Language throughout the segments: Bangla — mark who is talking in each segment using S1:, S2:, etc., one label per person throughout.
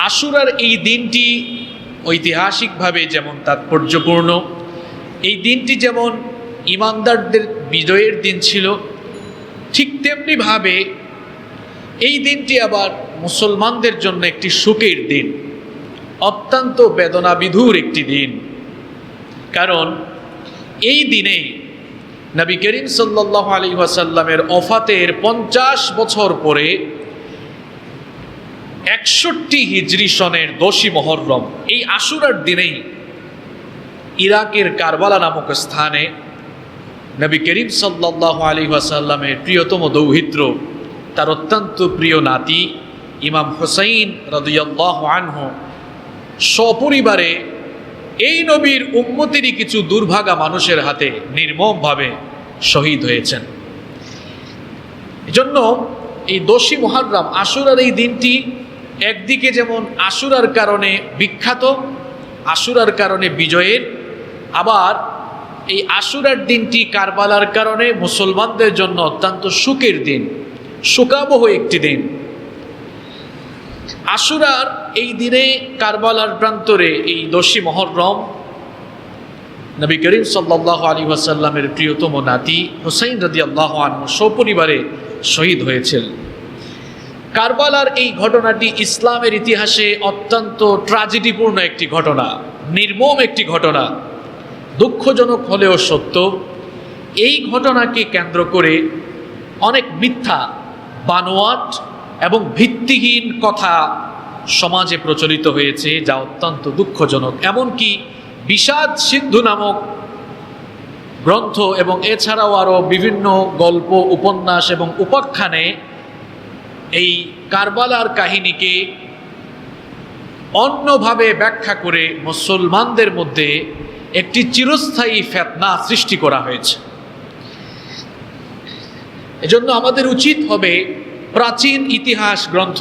S1: আশুরার এই দিনটি ঐতিহাসিকভাবে যেমন তাৎপর্যপূর্ণ, এই দিনটি যেমন ঈমানদারদের বিজয়ের দিন ছিল, ঠিক তেমনিভাবে এই দিনটি আবার মুসলমানদের জন্য একটি সুখের দিন, অত্যন্ত বেদনাবিধুর একটি দিন। কারণ এই দিনে নবী করিম সাল্লাল্লাহু আলাইহি ওয়াসাল্লামের ওফাতের 50 বছর পরে 61 হিজরি সনের 10ই মুহররম, এই আশুরার দিনেই ইরাকের কারবালা নামক স্থানে নবী করিম সাল্লাল্লাহু আলাইহি ওয়াসাল্লামের প্রিয়তম দৌহিত্র, তার অত্যন্ত প্রিয় নাতি ইমাম হুসাইন রাদিয়াল্লাহু আনহু সপরিবারে এই নবীর উম্মতেরই কিছু দুর্ভাগা মানুষের হাতে নির্মমভাবে শহীদ হয়েছেন। এজন্য এই 10ই মুহররম আশুরার এই দিনটি একদিকে যেমন আশুরার কারণে বিখ্যাত, আশুরার কারণে বিজয়ের, আবার এই আশুরার দিনটি কারবালার কারণে মুসলমানদের জন্য অত্যন্ত সুখের দিন, শোকাবহ একটি দিন। আশুরার এই দিনে কারবালার প্রান্তরে এই 10ই মুহররম নবী করিম সাল্লাল্লাহু আলাইহি ওয়াসাল্লামের প্রিয়তম নাতি হুসাইন রাদিয়াল্লাহু আনহু সপরিবারে শহীদ হয়েছিল। কারবালার এই ঘটনাটি ইসলামের ইতিহাসে অত্যন্ত ট্র্যাজেডিপূর্ণ একটি ঘটনা, নির্মম একটি ঘটনা। দুঃখজনক হলেও সত্য, এই ঘটনাকে কেন্দ্র করে অনেক মিথ্যা, বানোয়াট এবং ভিত্তিহীন কথা সমাজে প্রচলিত হয়েছে, যা অত্যন্ত দুঃখজনক। এমনকি বিষাদ সিন্ধু নামক গ্রন্থ এবং এছাড়াও আরও বিভিন্ন গল্প, উপন্যাস এবং উপাখ্যানে এই কারবালার কাহিনীকে অন্যভাবে ব্যাখ্যা করে মুসলমানদের মধ্যে একটি চিরস্থায়ী ফিতনা সৃষ্টি করা হয়েছে। এজন্য আমাদের উচিত হবে প্রাচীন ইতিহাস গ্রন্থ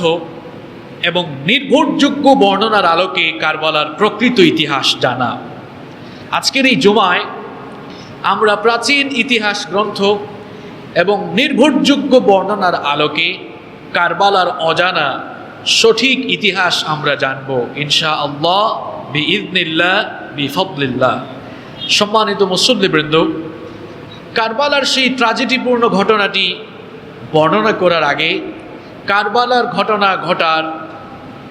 S1: এবং নির্ভরযোগ্য বর্ণনার আলোকে কারবালার প্রকৃত ইতিহাস জানা। আজকের এই জুমায় আমরা প্রাচীন ইতিহাস গ্রন্থ এবং নির্ভরযোগ্য বর্ণনার আলোকে কারবালার অজানা সঠিক ইতিহাস আমরা জানব ইনশাআল্লাহ, বিইذনিল্লাহ, বিফদলিল্লাহ। সম্মানিত মুসল্লিবৃন্দ, কারবালার সেই ট্র্যাজেডিপূর্ণ ঘটনাটি বর্ণনা করার আগে কারবালার ঘটনা ঘটার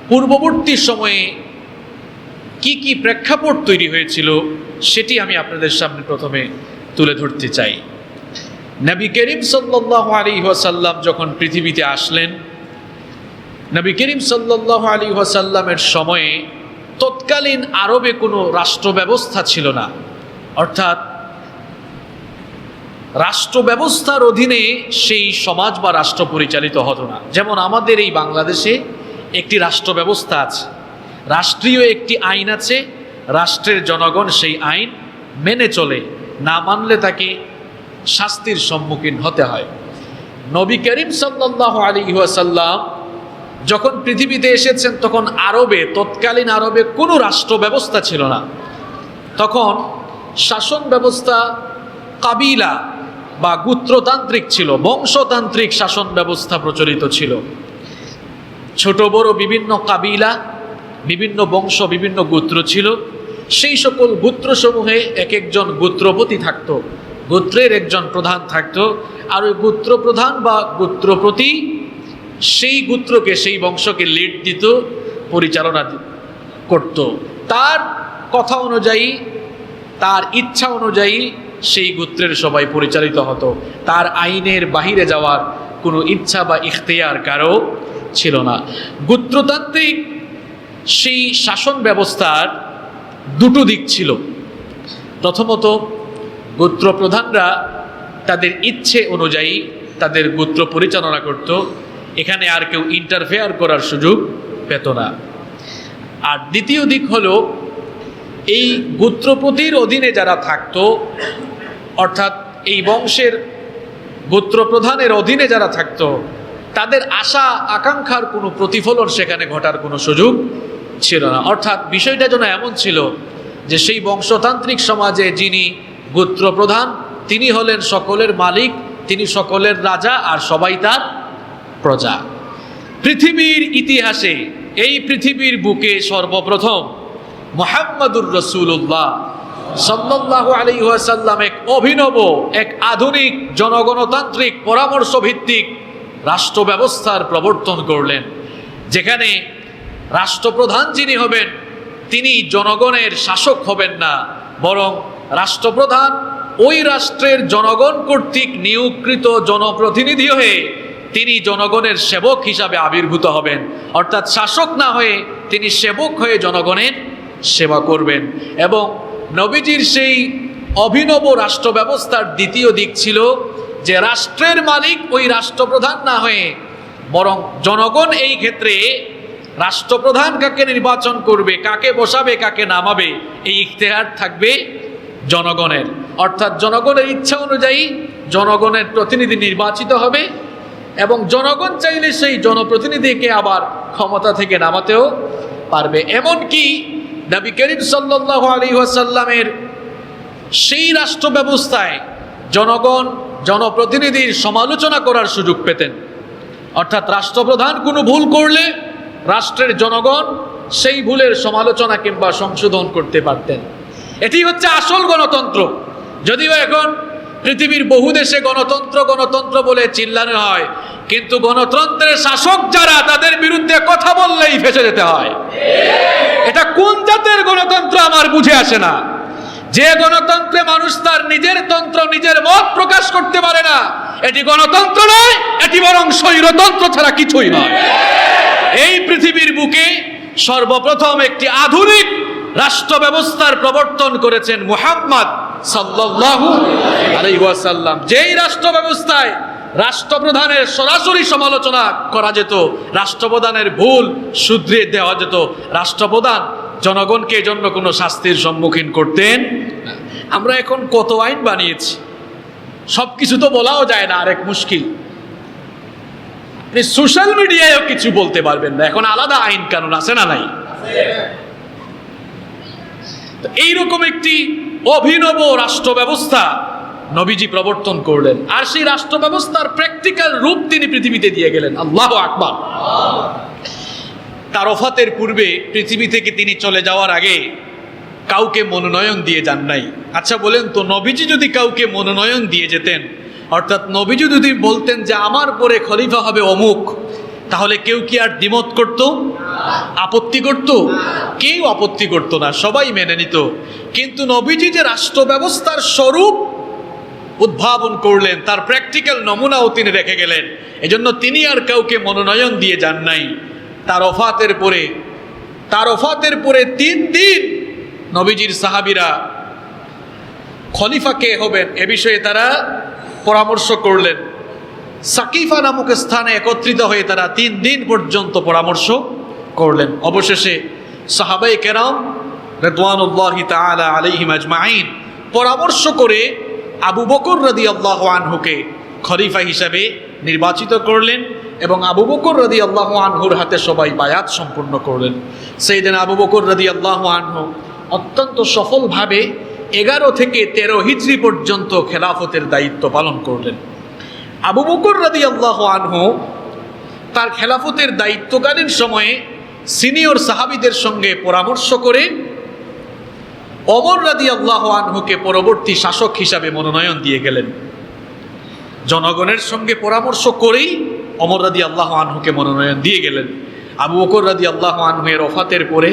S1: পূর্ববর্তী সময়ে কি কি প্রেক্ষাপট তৈরি হয়েছিল সেটি আমি আপনাদের সামনে প্রথমে তুলে ধরতে চাই। নবী করিম সাল্লাল্লাহু আলাইহি ওয়াসাল্লাম যখন পৃথিবীতে আসলেন, নবী করিম সাল্লাল্লাহু আলাইহি ওয়াসাল্লামের সময়ে তৎকালীন আরবে কোনো রাষ্ট্র ব্যবস্থা ছিল না, অর্থাৎ রাষ্ট্র ব্যবস্থার অধীনে সেই সমাজ বা রাষ্ট্র পরিচালিত হতো না। যেমন আমাদের এই বাংলাদেশে একটি রাষ্ট্র ব্যবস্থা আছে, রাষ্ট্রীয় একটি আইন আছে, রাষ্ট্রের জনগণ সেই আইন মেনে চলে, না মানলে তাকে শাস্তির সম্মুখীন হতে হয়। নবী করিম সাল্লাল্লাহু আলাইহি ওয়াসাল্লাম যখন পৃথিবীতে এসেছেন তখন আরবে, তৎকালীন আরবে কোনো রাষ্ট্র ব্যবস্থা ছিল না। তখন শাসন ব্যবস্থা কাবিলা বা গোত্রতান্ত্রিক ছিল, বংশতান্ত্রিক শাসন ব্যবস্থা প্রচলিত ছিল। ছোট বড় বিভিন্ন কাবিলা, বিভিন্ন বংশ, বিভিন্ন গোত্র ছিল। সেই সকল গোত্রসমূহে এক একজন গোত্রপতি থাকত, গোত্রের একজন প্রধান থাকত, আর ওই গোত্রপ্রধান বা গোত্রপতি সেই গোত্রকে, সেই বংশকে লিড দিত, পরিচালনা করত। তার কথা অনুযায়ী, তার ইচ্ছা অনুযায়ী সেই গোত্রের সবাই পরিচালিত হতো। তার আইনের বাহিরে যাওয়ার কোনো ইচ্ছা বা ইখতিয়ার কারো ছিল না। গোত্রতান্ত্রিক সেই শাসন ব্যবস্থার দুটো দিক ছিল। প্রথমত, গোত্রপ্রধানরা তাদের ইচ্ছে অনুযায়ী তাদের গোত্র পরিচালনা করত, এখানে আর কেউ ইন্টারফেয়ার করার সুযোগ পেত না। আর দ্বিতীয় দিক হলো, এই গোত্রপতির অধীনে যারা থাকতো, অর্থাৎ এই বংশের গোত্রপ্রধানের অধীনে যারা থাকতো, তাদের আশা আকাঙ্ক্ষার কোনো প্রতিফলন সেখানে ঘটার কোনো সুযোগ ছিল না। অর্থাৎ বিষয়টা যেন এমন ছিল যে সেই বংশতান্ত্রিক সমাজে যিনি গোত্রপ্রধান তিনি হলেন সকলের মালিক, তিনি সকলের রাজা, আর সবাই তার প্রজা। পৃথিবীর ইতিহাসে এই পৃথিবীর বুকে সর্বপ্রথম মুহাম্মাদুর রাসূলুল্লাহ সাল্লাল্লাহু আলাইহি ওয়াসাল্লাম এক অভিনব, এক আধুনিক জনগণতান্ত্রিক পরামর্শ ভিত্তিক রাষ্ট্র ব্যবস্থার প্রবর্তন করলেন, যেখানে রাষ্ট্রপ্রধান যিনি হবেন তিনি জনগণের শাসক হবেন না, বরং রাষ্ট্রপ্রধান ওই রাষ্ট্রের জনগণ কর্তৃক নিয়োগকৃত জনপ্রতিনিধি হয়ে তিনি জনগণের সেবক হিসাবে আবির্ভূত হবেন। অর্থাৎ শাসক না হয়ে তিনি সেবক হয়ে জনগণের সেবা করবেন। এবং নবীজির সেই অভিনব রাষ্ট্র ব্যবস্থার দ্বিতীয় দিক ছিল যে রাষ্ট্রের মালিক ওই রাষ্ট্রপ্রধান না হয়ে বরং জনগণ এই ক্ষেত্রে রাষ্ট্রপ্রধান কাকে নির্বাচন করবে, কাকে বসাবে, কাকে নামাবে, এই ইখতিয়ার থাকবে জনগণের। অর্থাৎ জনগণের ইচ্ছা অনুযায়ী জনগণের প্রতিনিধি নির্বাচিত হবে এবং জনগণ চাইলে সেই জনপ্রতিনিধিকে আবার ক্ষমতা থেকে নামাতেও পারবে। এমনকি নবী করিম সাল্লাল্লাহু আলাইহি ওয়াসাল্লামের সেই রাষ্ট্র ব্যবস্থায় জনগণ জনপ্রতিনিধির সমালোচনা করার সুযোগ পেতেন। অর্থাৎ রাষ্ট্রপ্রধান কোনো ভুল করলে রাষ্ট্রের জনগণ সেই ভুলের সমালোচনা কিংবা সংশোধন করতে পারতেন। এটি হচ্ছে আসল গণতন্ত্র। যদিও এখন পৃথিবীর বহু দেশে গণতন্ত্র গণতন্ত্র বলে চিল্লানো হয়, কিন্তু গণতন্ত্রের শাসক যারা তাদের বিরুদ্ধে কথা বললেই ফেঁসে যেতে হয়। এটা কোন জাতের গণতন্ত্র আমার বুঝে আসে না। যে গণতন্ত্রে মানুষ তার নিজের তন্ত্র, নিজের মত প্রকাশ করতে পারে না, এটি গণতন্ত্র নয়, এটি বরং স্বৈরতন্ত্র ছাড়া কিছুই নয়। এই পৃথিবীর বুকে সর্বপ্রথম একটি আধুনিক রাষ্ট্র ব্যবস্থার প্রবর্তন করেছেন মুহাম্মদ সাল্লাল্লাহু আলাইহি ওয়াসাল্লাম। যেই রাষ্ট্র ব্যবস্থায় রাষ্ট্রপ্রধানের সরাসরি সমালোচনা করা যেত, রাষ্ট্রপ্রধানের ভুল শুধরিয়ে দেওয়া যেত, রাষ্ট্রপ্রধান জনগণকে এজন্য কোনো শাস্তির সম্মুখীন করতেন না। আমরা এখন কত আইন বানিয়েছি, সব কিছু তো বলাও যায় না, আরেক মুশকিল। আপনি সোশ্যাল মিডিয়ায়ও কিছু বলতে পারবেন না, এখন আলাদা আইন কানুন আছে না নাই? এইরকম একটি অভিনব রাষ্ট্র ব্যবস্থা নবীজি প্রবর্তন করলেন, আর সেই রাষ্ট্র ব্যবস্থার প্র্যাকটিক্যাল রূপ তিনি পৃথিবীতে দিয়ে গেলেন। আল্লাহু আকবার। তার ওফাতের পূর্বে পৃথিবী থেকে তিনি চলে যাওয়ার আগে কাউকে মনোনয়ন দিয়ে যান নাই। আচ্ছা বলেন তো, নবীজি যদি কাউকে মনোনয়ন দিয়ে যেতেন, অর্থাৎ নবীজি যদি বলতেন যে আমার পরে খলিফা হবে অমুক, তাহলে কেউ কি আর দ্বিমত করত? আপত্তি করত? কেউ আপত্তি করত না, সবাই মেনে নিত। কিন্তু নবীজি যে রাষ্ট্র ব্যবস্থার স্বরূপ উদ্ভাবন করলেন, তার প্র্যাকটিক্যাল নমুনাও তিনি রেখে গেলেন, এজন্য তিনি আর কাউকে মনোনয়ন দিয়ে যান নাই। তার ওফাতের পরে 3 দিন নবীজির সাহাবীরা খলিফা কে হবেন এ বিষয়ে তারা পরামর্শ করলেন। সাকিফা নামক স্থানে একত্রিত হয়ে তারা 3 দিন পর্যন্ত পরামর্শ করলেন। অবশেষে সাহাবায়ে কেরাম রিদওয়ানুল্লাহি তাআলা আলাইহিম আজমাইন পরামর্শ করে আবু বকর রাদিয়াল্লাহু আনহুকে খলিফা হিসাবে নির্বাচিত করলেন এবং আবু বকর রাদিয়াল্লাহু আনহুর হাতে সবাই বায়াত সম্পূর্ণ করলেন। সাইয়েদনা আবু বকর রাদিয়াল্লাহু আনহু অত্যন্ত সফলভাবে 11 থেকে 13 হিজরি পর্যন্ত খেলাফতের দায়িত্ব পালন করলেন। আবু বকর রাদিয়াল্লাহু আনহু তার খেলাফতের দায়িত্বকালীন সময়ে সিনিয়র সাহাবীদের সঙ্গে পরামর্শ করে ওমর রাদিয়াল্লাহু আনহুকে পরবর্তী শাসক হিসাবে মনোনয়ন দিয়ে গেলেন। জনগণের সঙ্গে পরামর্শ করেই ওমর রাদিয়াল্লাহু আনহুকে মনোনয়ন দিয়ে গেলেন। আবু বকর রাদিয়াল্লাহু আনহু এর ওফাতের পরে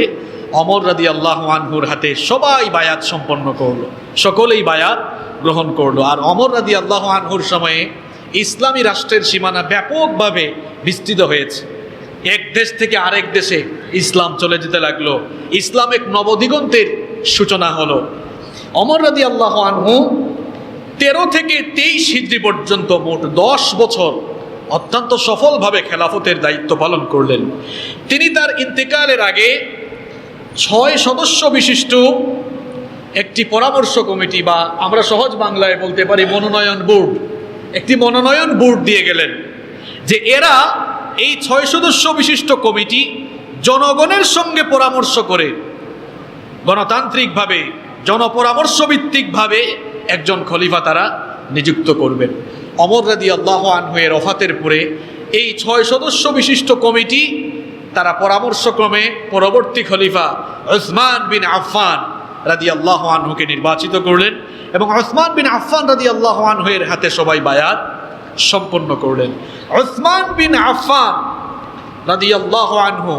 S1: ওমর রাদিয়াল্লাহু আনহুর হাতে সবাই বায়াত সম্পন্ন করলো, সকলেই বায়াত গ্রহণ করলো। আর ওমর রাদিয়াল্লাহু আনহুর সময়ে ইসলামী রাষ্ট্রের সীমানা ব্যাপকভাবে বিস্তৃত হয়েছে। এক দেশ থেকে আরেক দেশে ইসলাম চলে যেতে লাগলো, ইসলাম এক নবদিগন্তের সূচনা হলো। ওমর রাদিয়াল্লাহু আনহু 13 থেকে 23 হিজরি পর্যন্ত মোট 10 বছর অত্যন্ত সফলভাবে খেলাফতের দায়িত্ব পালন করলেন। তিনি তার ইন্তেকালের আগে 6 সদস্য বিশিষ্ট একটি পরামর্শ কমিটি, বা আমরা সহজ বাংলায় বলতে পারি মনোনয়ন বোর্ড, একটি মনোনয়ন বোর্ড দিয়ে গেলেন, যে এরা এই 6 সদস্য বিশিষ্ট কমিটি জনগণের সঙ্গে পরামর্শ করে গণতান্ত্রিকভাবে জনপরামর্শ ভিত্তিকভাবে একজন খলিফা তারা নিযুক্ত করবেন। ওমর রাদিয়াল্লাহু আনহু এর ওফাতের পরে এই 6 সদস্য বিশিষ্ট কমিটি তারা পরামর্শক্রমে পরবর্তী খলিফা উসমান বিন আফফান রাদিয়াল্লাহু আনহুকে নির্বাচিত করলেন এবং উসমান বিন আফফান রাদিয়াল্লাহু আনহু এর হাতে সবাই বায়াত সম্পন্ন করলেন। উসমান বিন আফফান রাদিয়াল্লাহু আনহু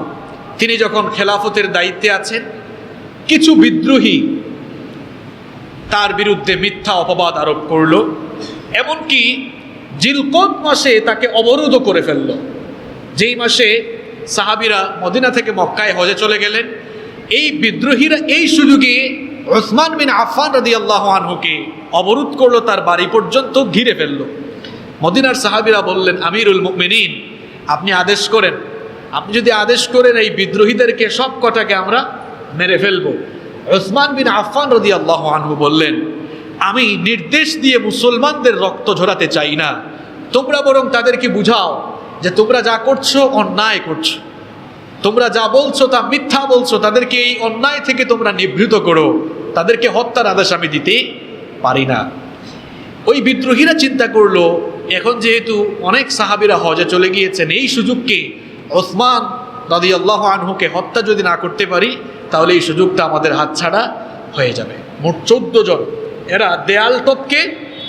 S1: তিনি যখন খেলাফতের দায়িত্বে আছেন, কিছু বিদ্রোহী তার বিরুদ্ধে মিথ্যা অপবাদ আরোপ করলো, এমনকি জিলকদ মাসে তাকে অবরোধ করে ফেলল। যেই মাসে সাহাবীরা মদিনা থেকে মক্কায় হজে চলে গেলেন, এই বিদ্রোহীরা এই সুযোগে উসমান বিন আফফান রাদিয়াল্লাহু আনহুকে অবরোধ করলো, তার বাড়ি পর্যন্ত ঘিরে ফেলল। মদিনার সাহাবীরা বললেন, আমিরুল মুমিনিন, আপনি আদেশ করেন, আপনি যদি আদেশ করেন এই বিদ্রোহীদেরকে সব কটাকে আমরা মেরে ফেলবো। উসমান বিন আফফান রাদিয়াল্লাহু আনহু বললেন, আমি নির্দেশ দিয়ে মুসলমানদের রক্ত ঝরাতে চাই না, তোমরা বরং তাদেরকে বুঝাও যে তোমরা যা করছো অন্যায় করছো, তোমরা যা বলছো তা মিথ্যা বলছো, তাদেরকে এই অন্যায় থেকে তোমরা নিবৃত করো, তাদেরকে হত্যার আদেশ আমি দিতে পারি না। ওই বিদ্রোহীরা চিন্তা করলো, এখন যেহেতু অনেক সাহাবীরা হজে চলে গিয়েছেন, এই সুযোগকে ওসমান রাদিয়াল্লাহু আনহুকে হত্যা যদি না করতে পারি তাহলে এই সুযোগটা আমাদের হাতছাড়া হয়ে যাবে। মোট 14 জন এরা দেয়াল টপকে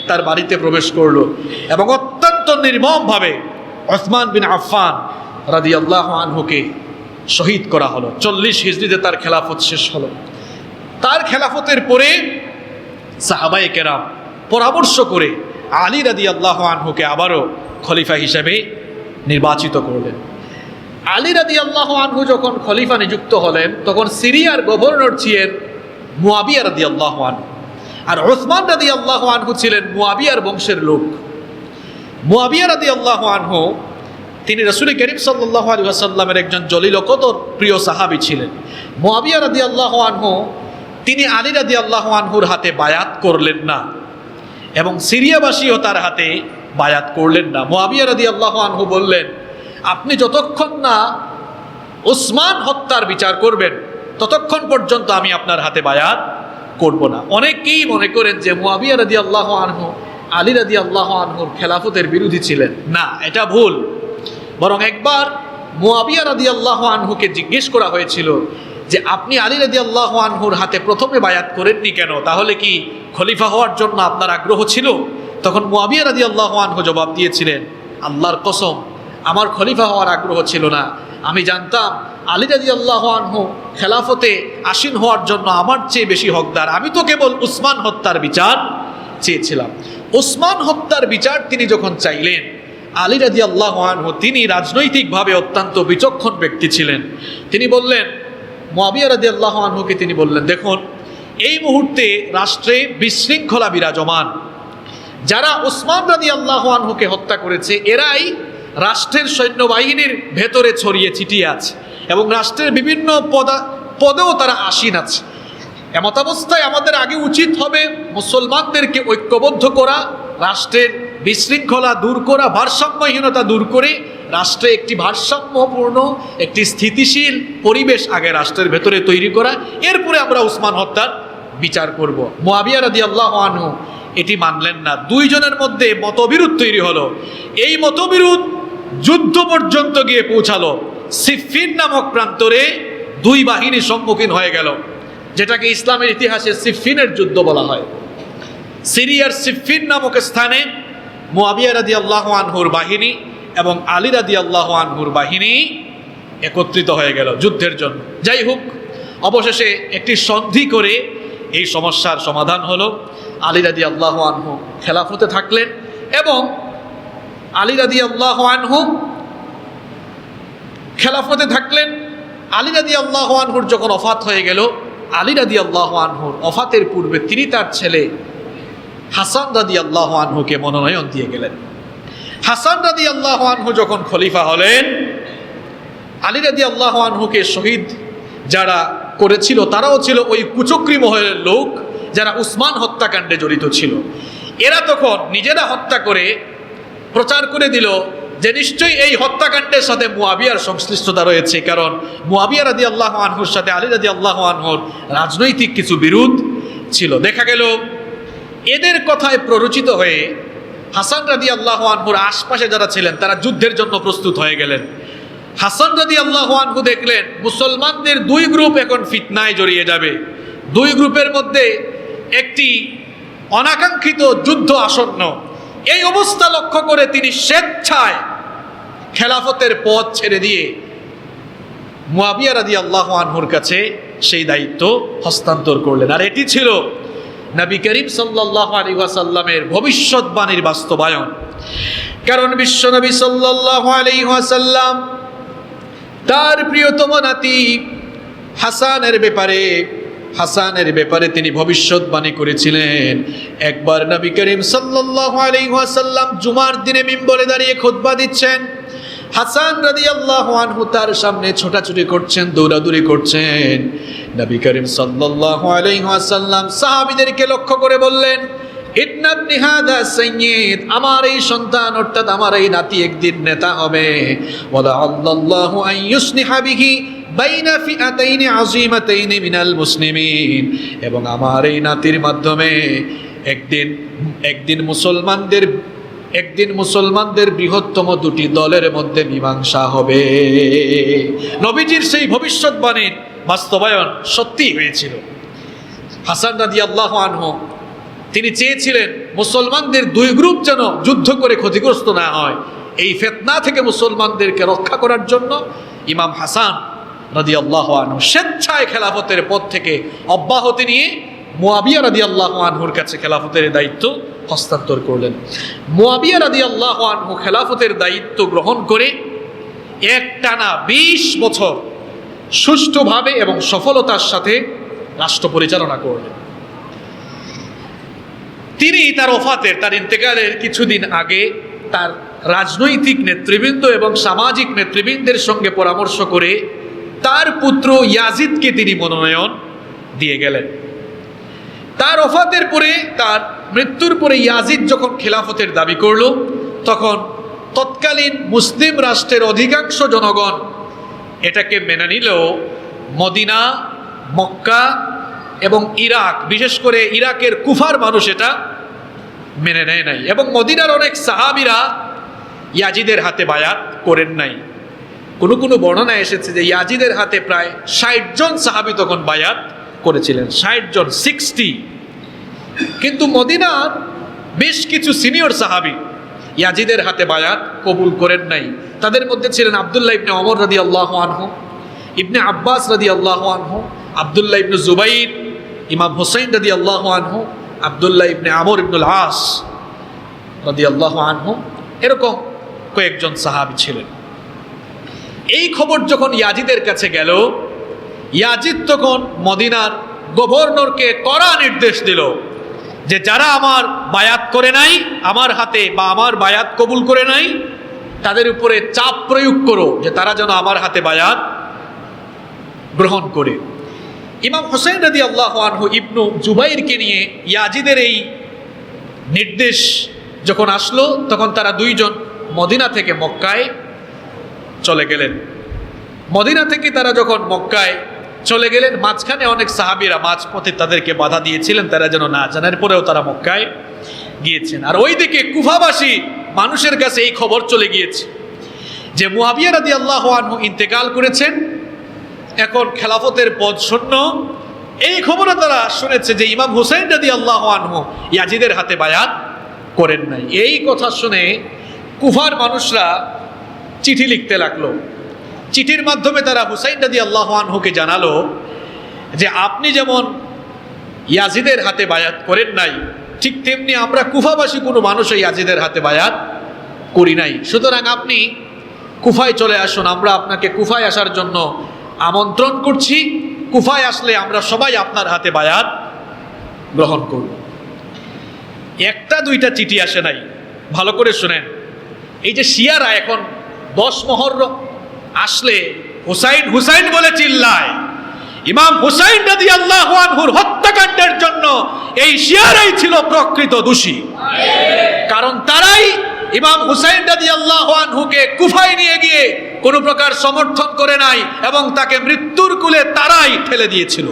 S1: তার বাড়িতে প্রবেশ করলো এবং অত্যন্ত নির্মমভাবে ওসমান বিন আফফান রাদিয়াল্লাহু আনহুকে শহীদ করা হলো। 40 হিজরিতে তার খেলাফত শেষ হলো। তার খেলাফতের পরে সাহাবায়ে কেরাম পরামর্শ করে আলী রাদিয়াল্লাহু আনহুকে আবারও খলিফা হিসেবে নির্বাচিত করলেন। আলী রাদিয়াল্লাহু আনহু যখন খলিফা নিযুক্ত হলেন, তখন সিরিয়ার গভর্নর ছিলেন মুয়াবিয়া রাদিয়াল্লাহু আনহু, আর উসমান রাদিয়াল্লাহু আনহু ছিলেন মুয়াবিয়ার বংশের লোক। মুয়াবিয়া রাদিয়াল্লাহু আনহু তিনি রাসূল করিম সাল্লাল্লাহু আলাইহি ওয়াসাল্লামের একজন জলিল কদর প্রিয় সাহাবী ছিলেন। মুয়াবিয়া রাদিয়াল্লাহু আনহু তিনি আলী রাদিয়াল্লাহু আনহুর হাতে বায়াত করলেন না এবং সিরিয়াবাসীও তার হাতে বায়াত করলেন না। মুয়াবিয়া রাদিয়াল্লাহু আনহু বললেন, আপনি যতক্ষণ না উসমান হত্যার বিচার করবেন ততক্ষণ পর্যন্ত আমি আপনার হাতে বায়াত করব না। অনেকেই মনে করেন যে মুয়াবিয়া রাদিয়াল্লাহু আনহু আলী রাদিয়াল্লাহু আনহুর খেলাফতের বিরোধী ছিলেন। না, এটা ভুল। বরং একবার মুয়াবিয়া রাদিয়াল্লাহু আনহুকে জিজ্ঞেস করা হয়েছিল যে আপনি আলী রাদিয়াল্লাহু আনহুর হাতে প্রথমে বায়াত করেননি কেন? তাহলে কি খলিফা হওয়ার জন্য আপনার আগ্রহ ছিল? তখন মুয়াবিয়া রাদিয়াল্লাহু আনহু জবাব দিয়েছিলেন, আল্লাহর কসম, আমার খলিফা হওয়ার আগ্রহ ছিল না। আমি জানতাম আলী রাদিয়াল্লাহু আনহু খেলাফতে আসীন হওয়ার জন্য আমার চেয়ে বেশি হকদার। আমি তো কেবল উসমান হত্যার বিচার চেয়েছিলাম। উসমান হত্যার বিচার তিনি যখন চাইলেন, আলী রাদিয়াল্লাহু আনহু তিনি রাজনৈতিকভাবে অত্যন্ত বিচক্ষণ ব্যক্তি ছিলেন। তিনি বললেন, মুয়াবিয়া রাদিয়াল্লাহু আনহুকে তিনি বললেন, দেখুন, এই মুহূর্তে রাষ্ট্রে বিশৃঙ্খলা বিরাজমান। যারা উসমান রাদিয়াল্লাহু আনহুকে হত্যা করেছে এরাই রাষ্ট্রের সৈন্যবাহিনীর ভেতরে ছড়িয়ে ছিটিয়ে আছে এবং রাষ্ট্রের বিভিন্ন পদেও তারা আসীন আছে। এমতাবস্থায় আমাদের আগে উচিত হবে মুসলমানদেরকে ঐক্যবদ্ধ করা, রাষ্ট্রের বিশৃঙ্খলা দূর করা, ভারসাম্যহীনতা দূর করে রাষ্ট্রে একটি ভারসাম্যপূর্ণ একটি স্থিতিশীল পরিবেশ আগে রাষ্ট্রের ভেতরে তৈরি করা, এরপরে আমরা উসমান হত্যার বিচার করব। মুয়াবিয়া রাদিয়াল্লাহু আনহু এটি মানলেন না। দুইজনের মধ্যে মতবিরোধ তৈরি হলো। এই মতবিরোধ যুদ্ধ পর্যন্ত গিয়ে পৌঁছালো। সিফফিন নামক প্রান্তরে দুই বাহিনী সম্মুখীন হয়ে গেল, যেটাকে ইসলামের ইতিহাসে সিফফিনের যুদ্ধ বলা হয়। সিরিয়ার সিফফিন নামক স্থানে মুয়াবিয়া রাদিয়াল্লাহু আনহুর বাহিনী এবং আলী রাদিয়াল্লাহু আনহুর বাহিনী একত্রিত হয়ে গেল যুদ্ধের জন্য। যাই হোক, অবশেষে একটি সন্ধি করে এই সমস্যার সমাধান হলো। আলী রাদিয়াল্লাহু আনহু খেলাফতে থাকলেন এবং আলী রাদিয়াল্লাহু আনহু খেলাফতে থাকলেন। আলী রাদিয়াল্লাহু আনহুর যখন ওফাত হয়ে গেল, আলী রাদিয়াল্লাহু আনহুর ওফাতের পূর্বে তিনি তার ছেলে হাসান রাদিয়াল্লাহু আনহুকে মনোনয়ন দিয়ে গেলেন। হাসান রাদিয়াল্লাহু আনহু যখন খলিফা হলেন, আলী রাদিয়াল্লাহু আনহুকে শহীদ যারা করেছিল তারাও ছিল ওই কুচক্রী মহলের লোক যারা উসমান হত্যাকাণ্ডে জড়িত ছিল। এরা তখন নিজেরা হত্যা করে প্রচার করে দিল যে নিশ্চয়ই এই হত্যাকাণ্ডের সাথে মুয়াবিয়ার সংশ্লিষ্টতা রয়েছে, কারণ মুয়াবিয়া রাদিয়াল্লাহু আনহুর সাথে আলী রাদিয়াল্লাহু আনহুর রাজনৈতিক কিছু বিরোধ ছিল। দেখা গেল এদের কথায় প্ররোচিত হয়ে হাসান রাদিয়াল্লাহু আনহুর আশপাশে যারা ছিলেন তারা যুদ্ধের জন্য প্রস্তুত হয়ে গেলেন। হাসান রাদিয়াল্লাহু আনহু দেখলেন মুসলমানদের দুই গ্রুপ এখন ফিতনায় জড়িয়ে যাবে, দুই গ্রুপের মধ্যে একটি অনাকাঙ্ক্ষিত যুদ্ধ আসন্ন। এই অবস্থা লক্ষ্য করে তিনি স্বেচ্ছায় খেলাফতের পদ ছেড়ে দিয়ে মুয়াবিয়া রাদিয়াল্লাহু আনহুর কাছে সেই দায়িত্ব হস্তান্তর করলেন। আর এটি ছিল নবী করিম সাল্লাল্লাহু আলাইহি ওয়াসাল্লামের ভবিষ্যৎবাণীর বাস্তবায়ন। কারণ বিশ্বনবী সাল্লাল্লাহু আলাইহি ওয়াসাল্লাম তার প্রিয়তম নাতি হাসানের ব্যাপারে তিনি ভবিষ্যৎবাণী করেছিলেন। একবার নবী করিম সাল্লাল্লাহু আলাইহি ওয়াসাল্লাম জুমার দিনে মিম্বরে দাঁড়িয়ে খুতবা দিচ্ছেন। হাসান রাদিয়াল্লাহু আনহু তার সামনে ছোটাছুটি করছেন, দৌড়াদৌড়ি করছেন। নবী করিম সাল্লাল্লাহু আলাইহি ওয়াসাল্লাম সাহাবীদেরকে লক্ষ্য করে বললেন, ইন্না ইবনি হাযা সাইয়্যিদ, আমার এই সন্তান অর্থাৎ আমার এই নাতি একদিন নেতা হবে। ওয়ালা আল্লাহু আন ইউসলিহা বিহি বাইনা ফিআতাইনি আযীমাতাইনি মিনাল মুসলিমিন, এবং আমার এই নাতির মাধ্যমে একদিন মুসলমানদের বৃহত্তম দুটি দলের মধ্যে মীমাংসা হবে। নবীজির সেই ভবিষ্যৎবাণীর বাস্তবায়ন সত্যি হয়েছিল। হাসান রাদিয়াল্লাহু আনহু তিনি চেয়েছিলেন মুসলমানদের দুই গ্রুপ যেন যুদ্ধ করে ক্ষতিগ্রস্ত না হয়। এই ফিতনা থেকে মুসলমানদেরকে রক্ষা করার জন্য ইমাম হাসান রাদিয়াল্লাহু আনহু স্বেচ্ছায় খেলাফতের পদ থেকে অব্যাহতি নিয়ে মুয়াবিয়া রাদিয়াল্লাহু আনহুর কাছে খেলাফতের দায়িত্ব হস্তান্তর করলেন। মুয়াবিয়া রাদিয়াল্লাহু আনহু খেলাফতের দায়িত্ব গ্রহণ করে একটানা 20 বছর সুষ্ঠুভাবে এবং সফলতার সাথে রাষ্ট্র পরিচালনা করলেন। তিনি তার ইন্তেকালের কিছুদিন আগে তার রাজনৈতিক নেতৃবৃন্দ এবং সামাজিক নেতৃবৃন্দের সঙ্গে পরামর্শ করে তার পুত্র ইয়াজিদকে তিনি মনোনয়ন দিয়ে গেলেন। তার ওফাতের পরে, তার মৃত্যুর পরে ইয়াজিদ যখন খেলাফতের দাবি করল, তখন তৎকালীন মুসলিম রাষ্ট্রের অধিকাংশ জনগণ এটাকে মেনে নিলেও মদিনা, মক্কা এবং ইরাক, বিশেষ করে ইরাকের কুফার মানুষ এটা মেনে নেয় নাই, এবং মদিনার অনেক সাহাবীরা ইয়াজিদের হাতে বায়াত করেন নাই। কোনো বর্ণনা এসেছে যে ইয়াজিদের হাতে প্রায় 60 জন সাহাবী তখন বায়াত করেছিলেন, 60 জন, 60। কিন্তু মদিনার বেশ কিছু সিনিয়র সাহাবী ইয়াজিদের হাতে বায়াত কবুল করেন নাই। তাদের মধ্যে ছিলেন আব্দুল্লাহ ইবনে ওমর রাদিয়াল্লাহু আনহু, ইবনে আব্বাস রাদিয়াল্লাহু আনহু, আব্দুল্লাহ ইবনে জুবাইর, ইমাম হুসাইন রাদিয়াল্লাহু আনহু, আব্দুল্লাহ ইবনে আমর ইবনুল আস রাদিয়াল্লাহু আনহু, এরকম কয়েকজন সাহাবী ছিলেন। এই খবর যখন ইয়াজিদের কাছে গেল, ইয়াজিদ তখন মদিনার গভর্নরকে কড়া নির্দেশ দিল যে যারা আমার বায়াত করে নাই, আমার হাতে বা আমার বায়াত কবুল করে নাই, তাদের উপরে চাপ প্রয়োগ করো যে তারা যেন আমার হাতে বায়াত গ্রহণ করে। ইমাম হুসাইন রাদিয়াল্লাহু আনহু ইবনু জুবাইরকে নিয়ে ইয়াজিদের এই নির্দেশ যখন আসলো, তখন তারা দুইজন মদিনা থেকে মক্কায় চলে গেলেন। মদিনা থেকে তারা যখন মক্কায় চলে গেলেন, মাঝখানে অনেক সাহাবীরা মাঝপথে তাদেরকে বাধা দিয়েছিলেন, তারা যেন না জানার পরেও তারা মক্কায় গিয়েছেন। আর ওইদিকে কুফাবাসী মানুষের কাছে এই খবর চলে গিয়েছে যে মুয়াবিয়া রাদিয়াল্লাহু আনহু ইন্তেকাল করেছেন, এখন খেলাফতের পদ শূন্য। এই খবরও তারা শুনেছে যে ইমাম হুসাইন রাদিয়াল্লাহু আনহু ইয়াজিদের হাতে বায়াত করেন নাই। এই কথা শুনে কুফার মানুষরা চিঠি লিখতে লাগলো। চিঠির মাধ্যমে তারা হুসাইন রাদিয়াল্লাহু আনহুকে জানালো যে আপনি যেমন ইয়াজিদের হাতে বায়াত করেন নাই, ঠিক তেমনি আমরা কুফাবাসী কোনো মানুষই ইয়াজিদের হাতে বায়াত করি নাই। সুতরাং আপনি কুফায় চলে আসুন, আমরা আপনাকে কুফায় আসার জন্য আমন্ত্রণ করছি। কুফায় আসলে আমরা সবাই আপনার হাতে বায়াত গ্রহণ করব। একটা দুইটা চিঠি আসে নাই, ভালো করে শুনেন। এই যে শিয়ারা এখন 10 মুহররম আসলে হুসাইন হুসাইন বলে চিল্লায়, ইমাম হুসাইন রাদিয়াল্লাহু আনহুর হত্যাকাণ্ডের জন্য এই শিয়ারাই ছিল প্রকৃত দোষী। কারণ তারাই ইমাম হুসাইন রাদিয়াল্লাহু আনহুকে কুফায় নিয়ে গিয়ে কোনো প্রকার সমর্থন করে নাই এবং তাকে মৃত্যুর কুলে তারাই ঠেলে দিয়েছিল।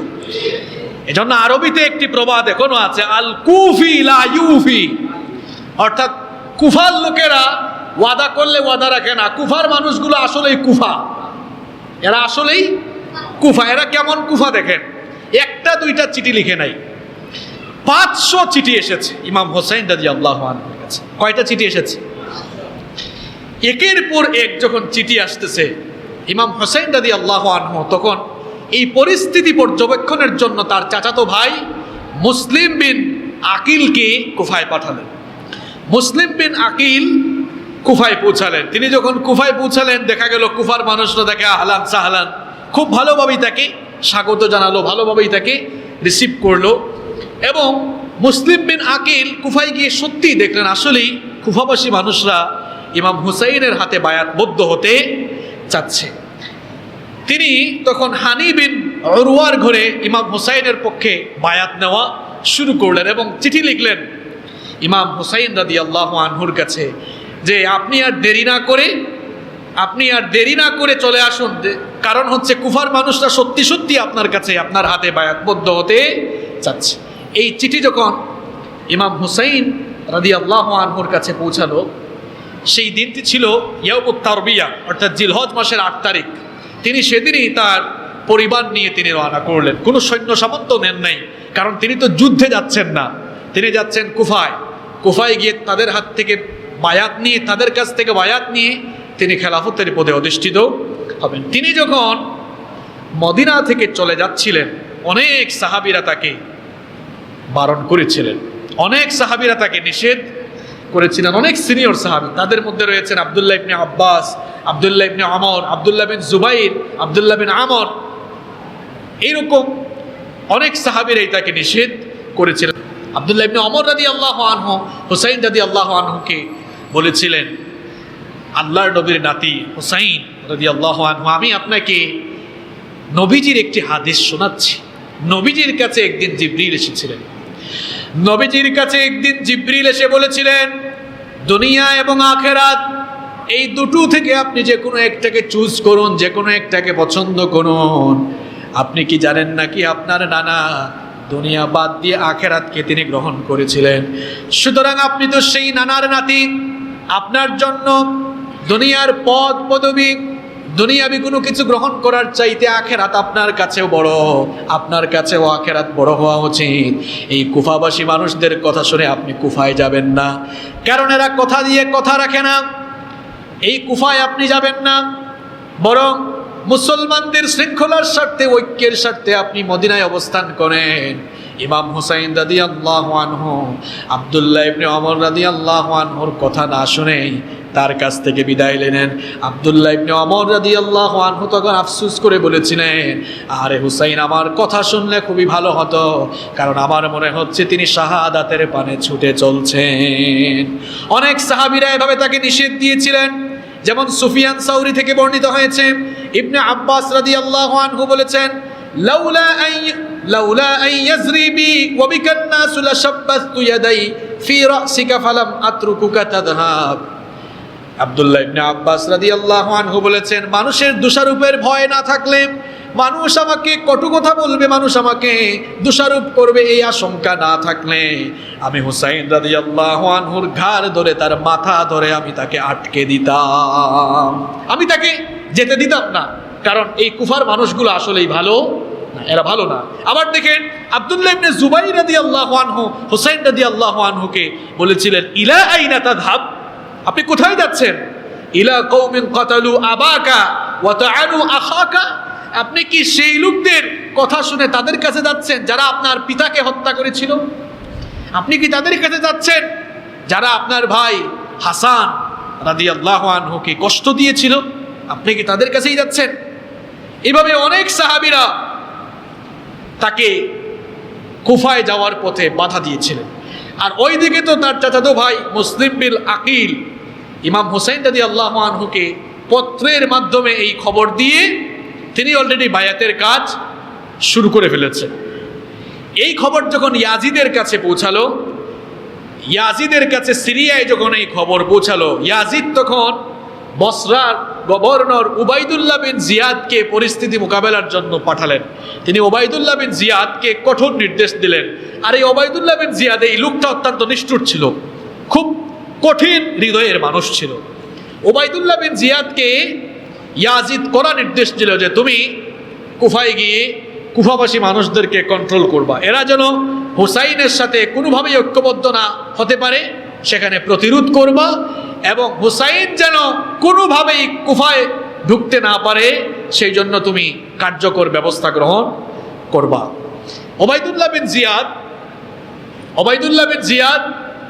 S1: এজন্য আরবিতে একটি প্রবাদ এখনো আছে, আল কুফি লা ইউফি, অর্থাৎ কুফার লোকেরা ওয়াদা করলে ওয়াদা রাখে না। কুফার মানুষগুলো আসলেই কুফা। এরা আসলেই কুফা। এরা কেমন কুফা দেখেন, একটা দুইটা চিঠি লিখে নাই, 500 চিঠি এসেছে ইমাম হোসাইন রাদিয়াল্লাহু আনহুর কাছে। কয়টা চিঠি এসেছে? একের পর এক যখন চিঠি আসতেছে, ইমাম হোসাইন রাদিয়াল্লাহু আনহু তখন এই পরিস্থিতি পর্যবেক্ষণের জন্য তার চাচাতো ভাই মুসলিম বিন আকিলকে কুফায় পাঠালেন। মুসলিম বিন আকিল কুফায় পৌঁছালেন। তিনি যখন কুফায় পৌঁছালেন, দেখা গেল কুফার মানুষরা তাকে আহলান সাহলান খুব ভালোভাবেই তাকে স্বাগত জানালো, ভালোভাবেই তাকে রিসিভ করলো। এবং মুসলিম বিন আকিল কুফায় গিয়ে সত্যিই দেখলেন আসলেই কুফাবাসী মানুষরা ইমাম হুসাইনের হাতে বায়াতবদ্ধ হতে চাচ্ছে। তিনি তখন হানি বিন উরওয়ার ঘরে ইমাম হুসাইনের পক্ষে বায়াত নেওয়া শুরু করলেন এবং চিঠি লিখলেন ইমাম হুসাইন রাদিয়াল্লাহু আনহুর কাছে যে আপনি আর দেরি না করে চলে আসুন, কারণ হচ্ছে কুফার মানুষরা সত্যি সত্যি আপনার কাছে আপনার হাতে বায়াতবদ্ধ হতে চাচ্ছে। এই চিঠি যখন ইমাম হুসাইন রাদিয়াল্লাহু আনহুর কাছে পৌঁছালো, সেই দিনটি ছিল ইয়াউমুত তারবিয়া, অর্থাৎ জিলহজ মাসের 8 তারিখ। তিনি সেদিনই তার পরিবার নিয়ে তিনি রওনা করলেন। কোনো সৈন্য সামন্ত নেন নাই, কারণ তিনি তো যুদ্ধে যাচ্ছেন না, তিনি যাচ্ছেন কুফায়। কুফায় গিয়ে তাদের হাত থেকে বায়াত নিয়ে, তাদের কাছ থেকে বায়াত নিয়ে তিনি খেলাফতের পদে অধিষ্ঠিত হবেন। তিনি যখন মদিনা থেকে চলে যাচ্ছিলেন, অনেক সাহাবীরা তাকে বারণ করেছিলেন, অনেক সাহাবীরা তাকে নিষেধ করেছিলেন। অনেক সিনিয়র সাহাবী, তাদের মধ্যে রয়েছেন আব্দুল্লাহ ইবনে আব্বাস, আব্দুল্লাহ ইবনে আমর, আব্দুল্লাহ বিন জুবাইর, আব্দুল্লাহ বিন আমর, এইরকম অনেক সাহাবীরাই তাকে নিষেধ করেছিলেন। আব্দুল্লাহ ইবনে আমর রাদিয়াল্লাহু আনহু হুসাইন রাদিয়াল্লাহু আনহুকে বলেছিলেন, আল্লাহর নবীর নাতি হুসাইন রাদিয়াল্লাহু আনহু, আমি আপনাকে নবীজির একটি হাদিস শোনাচ্ছি। নবীজির কাছে একদিন জিবরিল এসেছিলেন। নবীজির কাছে একদিন জিবরিল এসে বলেছিলেন, দুনিয়া এবং আখেরাত এই দুটো থেকে আপনি যে কোনো একটাকে চুজ করুন, যে কোনো একটাকে পছন্দ করুন। আপনি কি জানেন নাকি আপনার নানা দুনিয়া বাদ দিয়ে আখেরাতকে তিনি গ্রহণ করেছিলেন? সুতরাং আপনি তো সেই নানার নাতি। আপনার জন্য দুনিয়ার পদ পদবী, দুনিয়াবি কোনো কিছু গ্রহণ করার চাইতে আখেরাত আপনার কাছেও বড়, আপনার কাছেও আখেরাত বড় হওয়া উচিত। এই কুফাবাসী মানুষদের কথা শুনে আপনি কুফায় যাবেন না, কারণ এরা কথা দিয়ে কথা রাখে না। এই কুফায় আপনি যাবেন না, বরং মুসলমানদের শৃঙ্খলার স্বার্থে, ঐক্যের স্বার্থে আপনি মদিনায় অবস্থান করেন। ইমাম হুসাইন রাদিয়াল্লাহু আনহু আব্দুল্লাহ ইবনে ওমর রাদিয়াল্লাহু আনহুর কথা না শুনেই তার কাছ থেকে বিদায় নিলেন। আব্দুল্লাহ ইবনে ওমর রাদিয়াল্লাহু আনহু তখন আফসোস করে বলেছিলেন, আরে হুসাইন আমার কথা শুনলে খুবই ভালো হতো, কারণ আমার মনে হচ্ছে তিনি শাহাদাতের পানে ছুটে চলছেন। অনেক সাহাবীরা এভাবে তাকে নিষেধ দিয়েছিলেন, যেমন সুফিয়ান সাউরি থেকে বর্ণিত হয়েছে, ইবনে আব্বাস রাদিয়াল্লাহু আনহু বলেছেন, লাউলা আন ইয়াজরি বি ওয়া বিকান নাসু লাশাব্বাতু ইয়াদাই ফি রাসিকা ফালাম আতরুকুকা তাযহাব। আব্দুল্লাহ ইবনে আব্বাস রাদিয়াল্লাহু আনহু বলেছেন, মানুষের দোষারোপের ভয় না থাকলে, মানুষ আমাকে কটু কথা বলবে, মানুষ আমাকে দোষারোপ করবে, এই আশঙ্কা না থাকলে আমি হুসাইন রাদিয়াল্লাহু আনহুর ঘাড় ধরে, তার মাথা ধরে আমি তাকে আটকে দিতাম, আমি তাকে যেতে দিতাম না। কারণ এই কুফার মানুষগুলো আসলেই ভালো না, এরা ভালো না। আবার দেখেন আব্দুল্লাহ ইবনে জুবাইর রাদিয়াল্লাহু আনহু হুসাইন রাদিয়াল্লাহু আনহুকে বলেছিলেন, ইলা আইনা তাযহাব, আপনি কোথায় যাচ্ছেন? ইলা কওমিন কাতালু আবাকা ওয়া তাআনু আখাকা, আপনি কি সেই লোকদের কথা শুনে তাদের কাছে যাচ্ছেন যারা আপনার পিতাকে হত্যা করেছিল? আপনি কি তাদের কাছে যাচ্ছেন যারা আপনার ভাই হাসান রাদিয়াল্লাহু আনহুকে কষ্ট দিয়েছিল? আপনি কি তাদের কাছেই যাচ্ছেন? এভাবে অনেক সাহাবীরা তাকে কুফায় যাওয়ার পথে বাধা দিয়েছিলেন। আর ওইদিকে তো তার চাচাতো ভাই মুসলিম বিন আকিল ইমাম হুসাইন রাদিয়াল্লাহু আনহুকে পত্রের মাধ্যমে এই খবর দিয়ে তিনি অলরেডি বায়াতের কাজ শুরু করে ফেলেছেন। এই খবর যখন ইয়াজিদের কাছে পৌঁছালো, ইয়াজিদের কাছে সিরিয়ায় যখন এই খবর পৌঁছালো, ইয়াজিদ তখন বসরার গভর্নর উবাইদুল্লাহ বিন জিয়াদকে পরিস্থিতি মোকাবেলার জন্য পাঠালেন। তিনি উবাইদুল্লাহ বিন জিয়াদকে কঠোর নির্দেশ দিলেন। আর এই উবাইদুল্লাহ বিন জিয়াদ, এই লোকটা অত্যন্ত নিষ্ঠুর ছিল, খুব কঠিন হৃদয়ের মানুষ ছিল। উবাইদুল্লাহ বিন জিয়াদকে ইয়াজিদ করা নির্দেশ দিল যে তুমি কুফায় গিয়ে কুফাবাসী মানুষদেরকে কন্ট্রোল করবা, এরা যেন হুসাইনের সাথে কোনোভাবেই ঐক্যবদ্ধ না হতে পারে সেখানে প্রতিরোধ করবা, এবং হুসাইন যেন কোনোভাবেই কুফায় ঢুকতে না পারে সেই জন্য তুমি কার্যকর ব্যবস্থা গ্রহণ করবা। ওবায়দুল্লাহ বিন জিয়াদ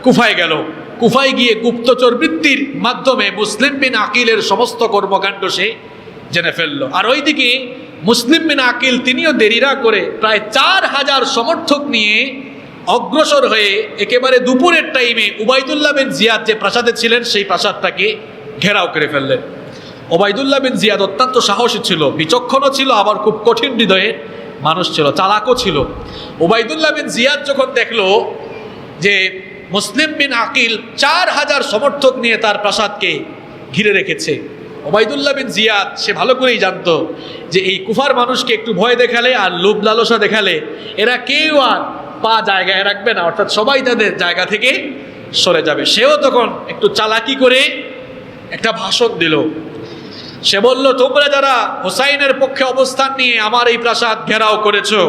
S1: কুফায় গেল। কুফায় গিয়ে গুপ্তচর বৃত্তির মাধ্যমে মুসলিম বিন আকিলের সমস্ত কর্মকাণ্ড সে জেনে ফেললো। আর ওইদিকে মুসলিম বিন আকিল তিনিও দেরি না করে প্রায় 4000 সমর্থক নিয়ে অগ্রসর হয়ে একেবারে দুপুরের টাইমে ওবায়দুল্লাহ বিন জিয়াদ যে প্রাসাদে ছিলেন সেই প্রাসাদটাকে ঘেরাও করে ফেললেন। ওবায়দুল্লাহ বিন জিয়াদ অত্যন্ত সাহসী ছিল, বিচক্ষণও ছিল, আবার খুব কঠিন হৃদয়ের মানুষ ছিল, চালাকও ছিল। ওবায়দুল্লাহ বিন জিয়াদ যখন দেখলো যে মুসলিম বিন আকিল 4000 সমর্থক নিয়ে তার প্রাসাদকে ঘিরে রেখেছে, ওবায়দুল্লাহ বিন জিয়াদ সে ভালো করেই জানতো যে এই কুফার মানুষকে একটু ভয় দেখালে আর লোভ লালসা দেখালে এরা কেউ আর পা জায়গায় রাখবে না, অর্থাৎ সবাই তাদের জায়গা থেকে সরে যাবে। সেও তখন একটু চালাকি করে একটা ভাষণ দিল। সে বলল, তোমরা যারা হুসাইনের পক্ষে অবস্থান নিয়ে আমার এই প্রাসাদ ঘেরাও করেছো,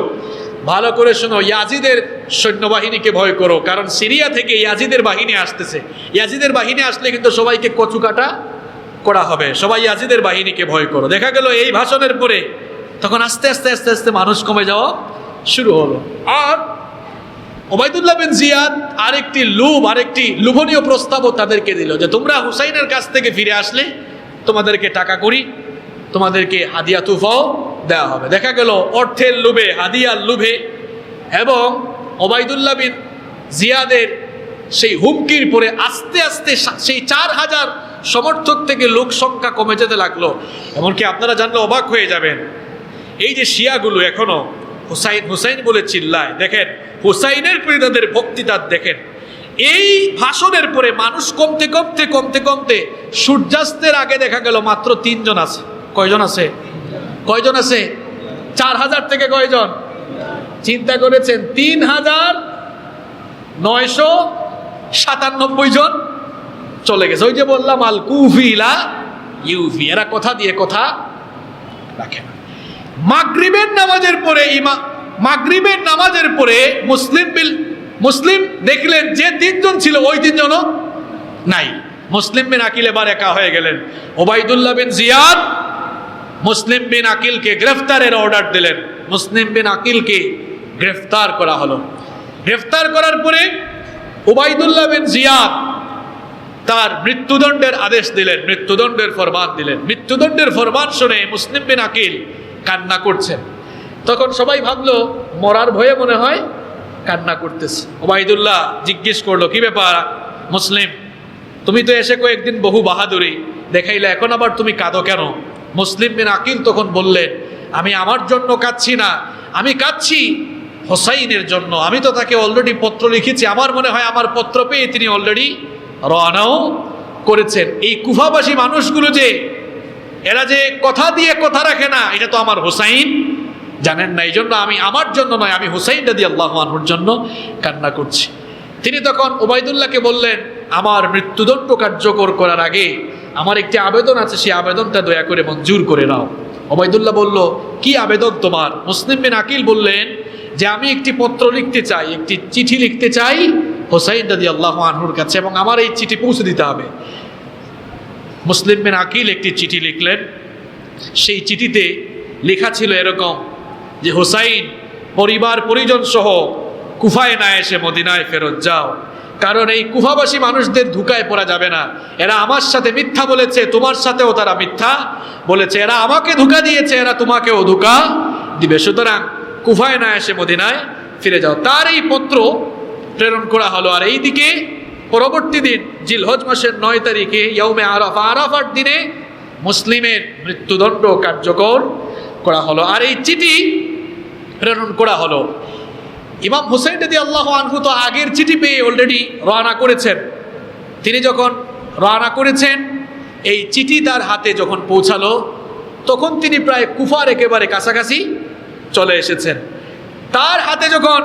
S1: ভালো করে শোনো, ইয়াজিদের সৈন্যবাহিনীকে ভয় করো, কারণ সিরিয়া থেকে ইয়াজিদের বাহিনী আসতেছে। ইয়াজিদের বাহিনী আসলে কিন্তু সবাইকে কচুকাটা করা হবে, সবাই ইয়াজিদের বাহিনীকে ভয় করো। দেখা গেল এই ভাষণের পরে তখন আস্তে আস্তে আস্তে আস্তে মানুষ কমে যাওয়া শুরু হলো। আর ওবায়দুল্লাহ বিন জিয়াদ আরেকটি লোভনীয় প্রস্তাবও তাদেরকে দিল যে তোমরা হুসাইনের কাছ থেকে ফিরে আসলে তোমাদেরকে টাকা করি, তোমাদেরকে হাদিয়া তুফাও দেওয়া হবে। দেখা গেল অর্থের লোভে, হাদিয়ার লোভে এবং ওবায়দুল্লাহ বিন জিয়াদের সেই হুমকির পরে আস্তে আস্তে সেই 4000 সমর্থক থেকে লোক সংখ্যা কমে যেতে লাগলো। এমনকি আপনারা জানলে অবাক হয়ে যাবেন, এই যে শিয়াগুলো এখনো হুসাইন হুসাইন বলে চিল্লায়, দেখেন হুসাইনের প্রতি তাদের ভক্তিটা দেখেন। এই ভাষণের পরে মানুষ কমতে কমতে কমতে কমতে সূর্যাস্তের আগে দেখা গেল মাত্র 3 জন আছে। কয়জন আছে? 4000 থেকে কয়জন? চিন্তা করেছেন, 3997 জন চলে গেছে। ওই যে বললাম আল কুফি ইলা ইউফি, এরা কথা দিয়ে কথা রাখে না। মাগরিবের নামাজের পরে মুসলিম দেখলেন যে 3 জন ছিল ওই 3 জনও নাই। মুসলিম বিন আকিল এবার একা হয়ে গেলেন। ওবায়দুল্লাহ বিন জিয়াদ মুসলিম বিন আকিলকে গ্রেফতারের অর্ডার দিলেন। মুসলিম বিন আকিলকে গ্রেফতার করা হলো। গ্রেফতার করার পরে ওবায়দুল্লাহ বিন জিয়াদ তার মৃত্যুদণ্ডের আদেশ দিলেন, মৃত্যুদণ্ডের ফরমান দিলেন। মৃত্যুদণ্ডের ফরমান শুনে মুসলিম বিন আকিল কান্না করছেন। তখন সবাই ভাবলো মরার ভয়ে মনে হয় কান্না করতেছে। ওবায়দুল্লাহ জিজ্ঞেস করলো, কি ব্যাপার মুসলিম, তুমি তো এসে কয়েকদিন বহু বাহাদুরি দেখাইলে, এখন আবার তুমি কাঁদো কেন? মুসলিম বিন আকিল তখন বললেন, আমি আমার জন্য কাঁদছি না, আমি কাঁদছি হোসাইনের জন্য। আমি তো তাকে অলরেডি পত্র লিখেছি, আমার মনে হয় আমার পত্র পেয়ে তিনি অলরেডি রওনাও করেছেন। এই কুফাবাসী মানুষগুলো যে এরা যে কথা দিয়ে কথা রাখে না, এটা তো আমার হোসাইন জানেন না, এই জন্য আমি আমার জন্য নয়, আমি হুসাইন রাদিয়াল্লাহু আনহুর জন্য কান্না করছি। তিনি তখন ওবায়দুল্লাহকে বললেন, আমার মৃত্যুদণ্ড কার্যকর করার আগে আমার একটি আবেদন আছে, সেই আবেদনটা দয়া করে মঞ্জুর করে নাও। ওবায়দুল্লাহ বলল, কি আবেদন তোমার? মুসলিম বিন আকিল বললেন যে আমি একটি পত্র লিখতে চাই, একটি চিঠি লিখতে চাই হুসাইন রাদিয়াল্লাহু আনহুর কাছে, এবং আমার এই চিঠি পৌঁছে দিতে হবে। মুসলিম বিন আকিল একটি চিঠি লিখলেন। সেই চিঠিতে লেখা ছিল এরকম যে, হুসাইন পরিবার পরিজন সহ কুফায় না এসে মদিনায় ফেরত যাও, কারণ এই কুফাবাসী মানুষদের ধোঁকায় পড়া যাবে না। এরা আমার সাথে মিথ্যা বলেছে, তোমার সাথেও তারা মিথ্যা বলেছে, এরা আমাকে ধোঁকা দিয়েছে, এরা তোমাকেও ধোঁকা দিবে, সুতরাং কুফায় না এসে মদিনায় ফিরে যাও। তার এই পত্র প্রেরণ করা হলো। আর এইদিকে পরবর্তী দিন জিলহজ মাসের 9 তারিখে ইয়াউমে আরাফা, আরাফার দিনে মুসলিমের মৃত্যুদণ্ড কার্যকর করা হলো। আর এই চিঠি প্রেরণ করা হলো। ইমাম হুসাইন রাদিয়াল্লাহু আনহু তো আগের চিঠি পেয়ে অলরেডি রওনা করেছেন। তিনি যখন রওনা করেছেন, এই চিঠি তার হাতে যখন পৌঁছালো, তখন তিনি প্রায় কুফার একেবারে কাছাকাছি চলে এসেছেন। তার হাতে যখন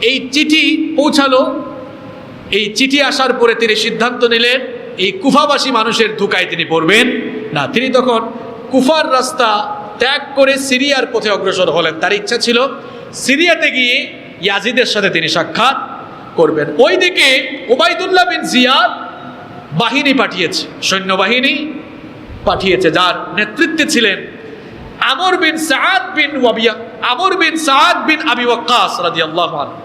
S1: এই চিঠি পৌঁছালো, এই চিঠি আসার পরে তিনি সিদ্ধান্ত নিলেন এই কুফাবাসী মানুষের ধোঁকায় তিনি পড়বেন না। তিনি তখন কুফার রাস্তা ত্যাগ করে সিরিয়ার পথে অগ্রসর হলেন। তার ইচ্ছা ছিল সিরিয়াতে গিয়ে ইয়াজিদের সাথে তিনি সাক্ষাৎ করবেন। ওইদিকে উবাইদুল্লাহ বিন জিয়াদ বাহিনী পাঠিয়েছে, সৈন্যবাহিনী পাঠিয়েছে, যার নেতৃত্বে ছিলেন আমর বিন সাআদ বিন আবি ওয়াক্কাস রাদিয়াল্লাহু আনহু।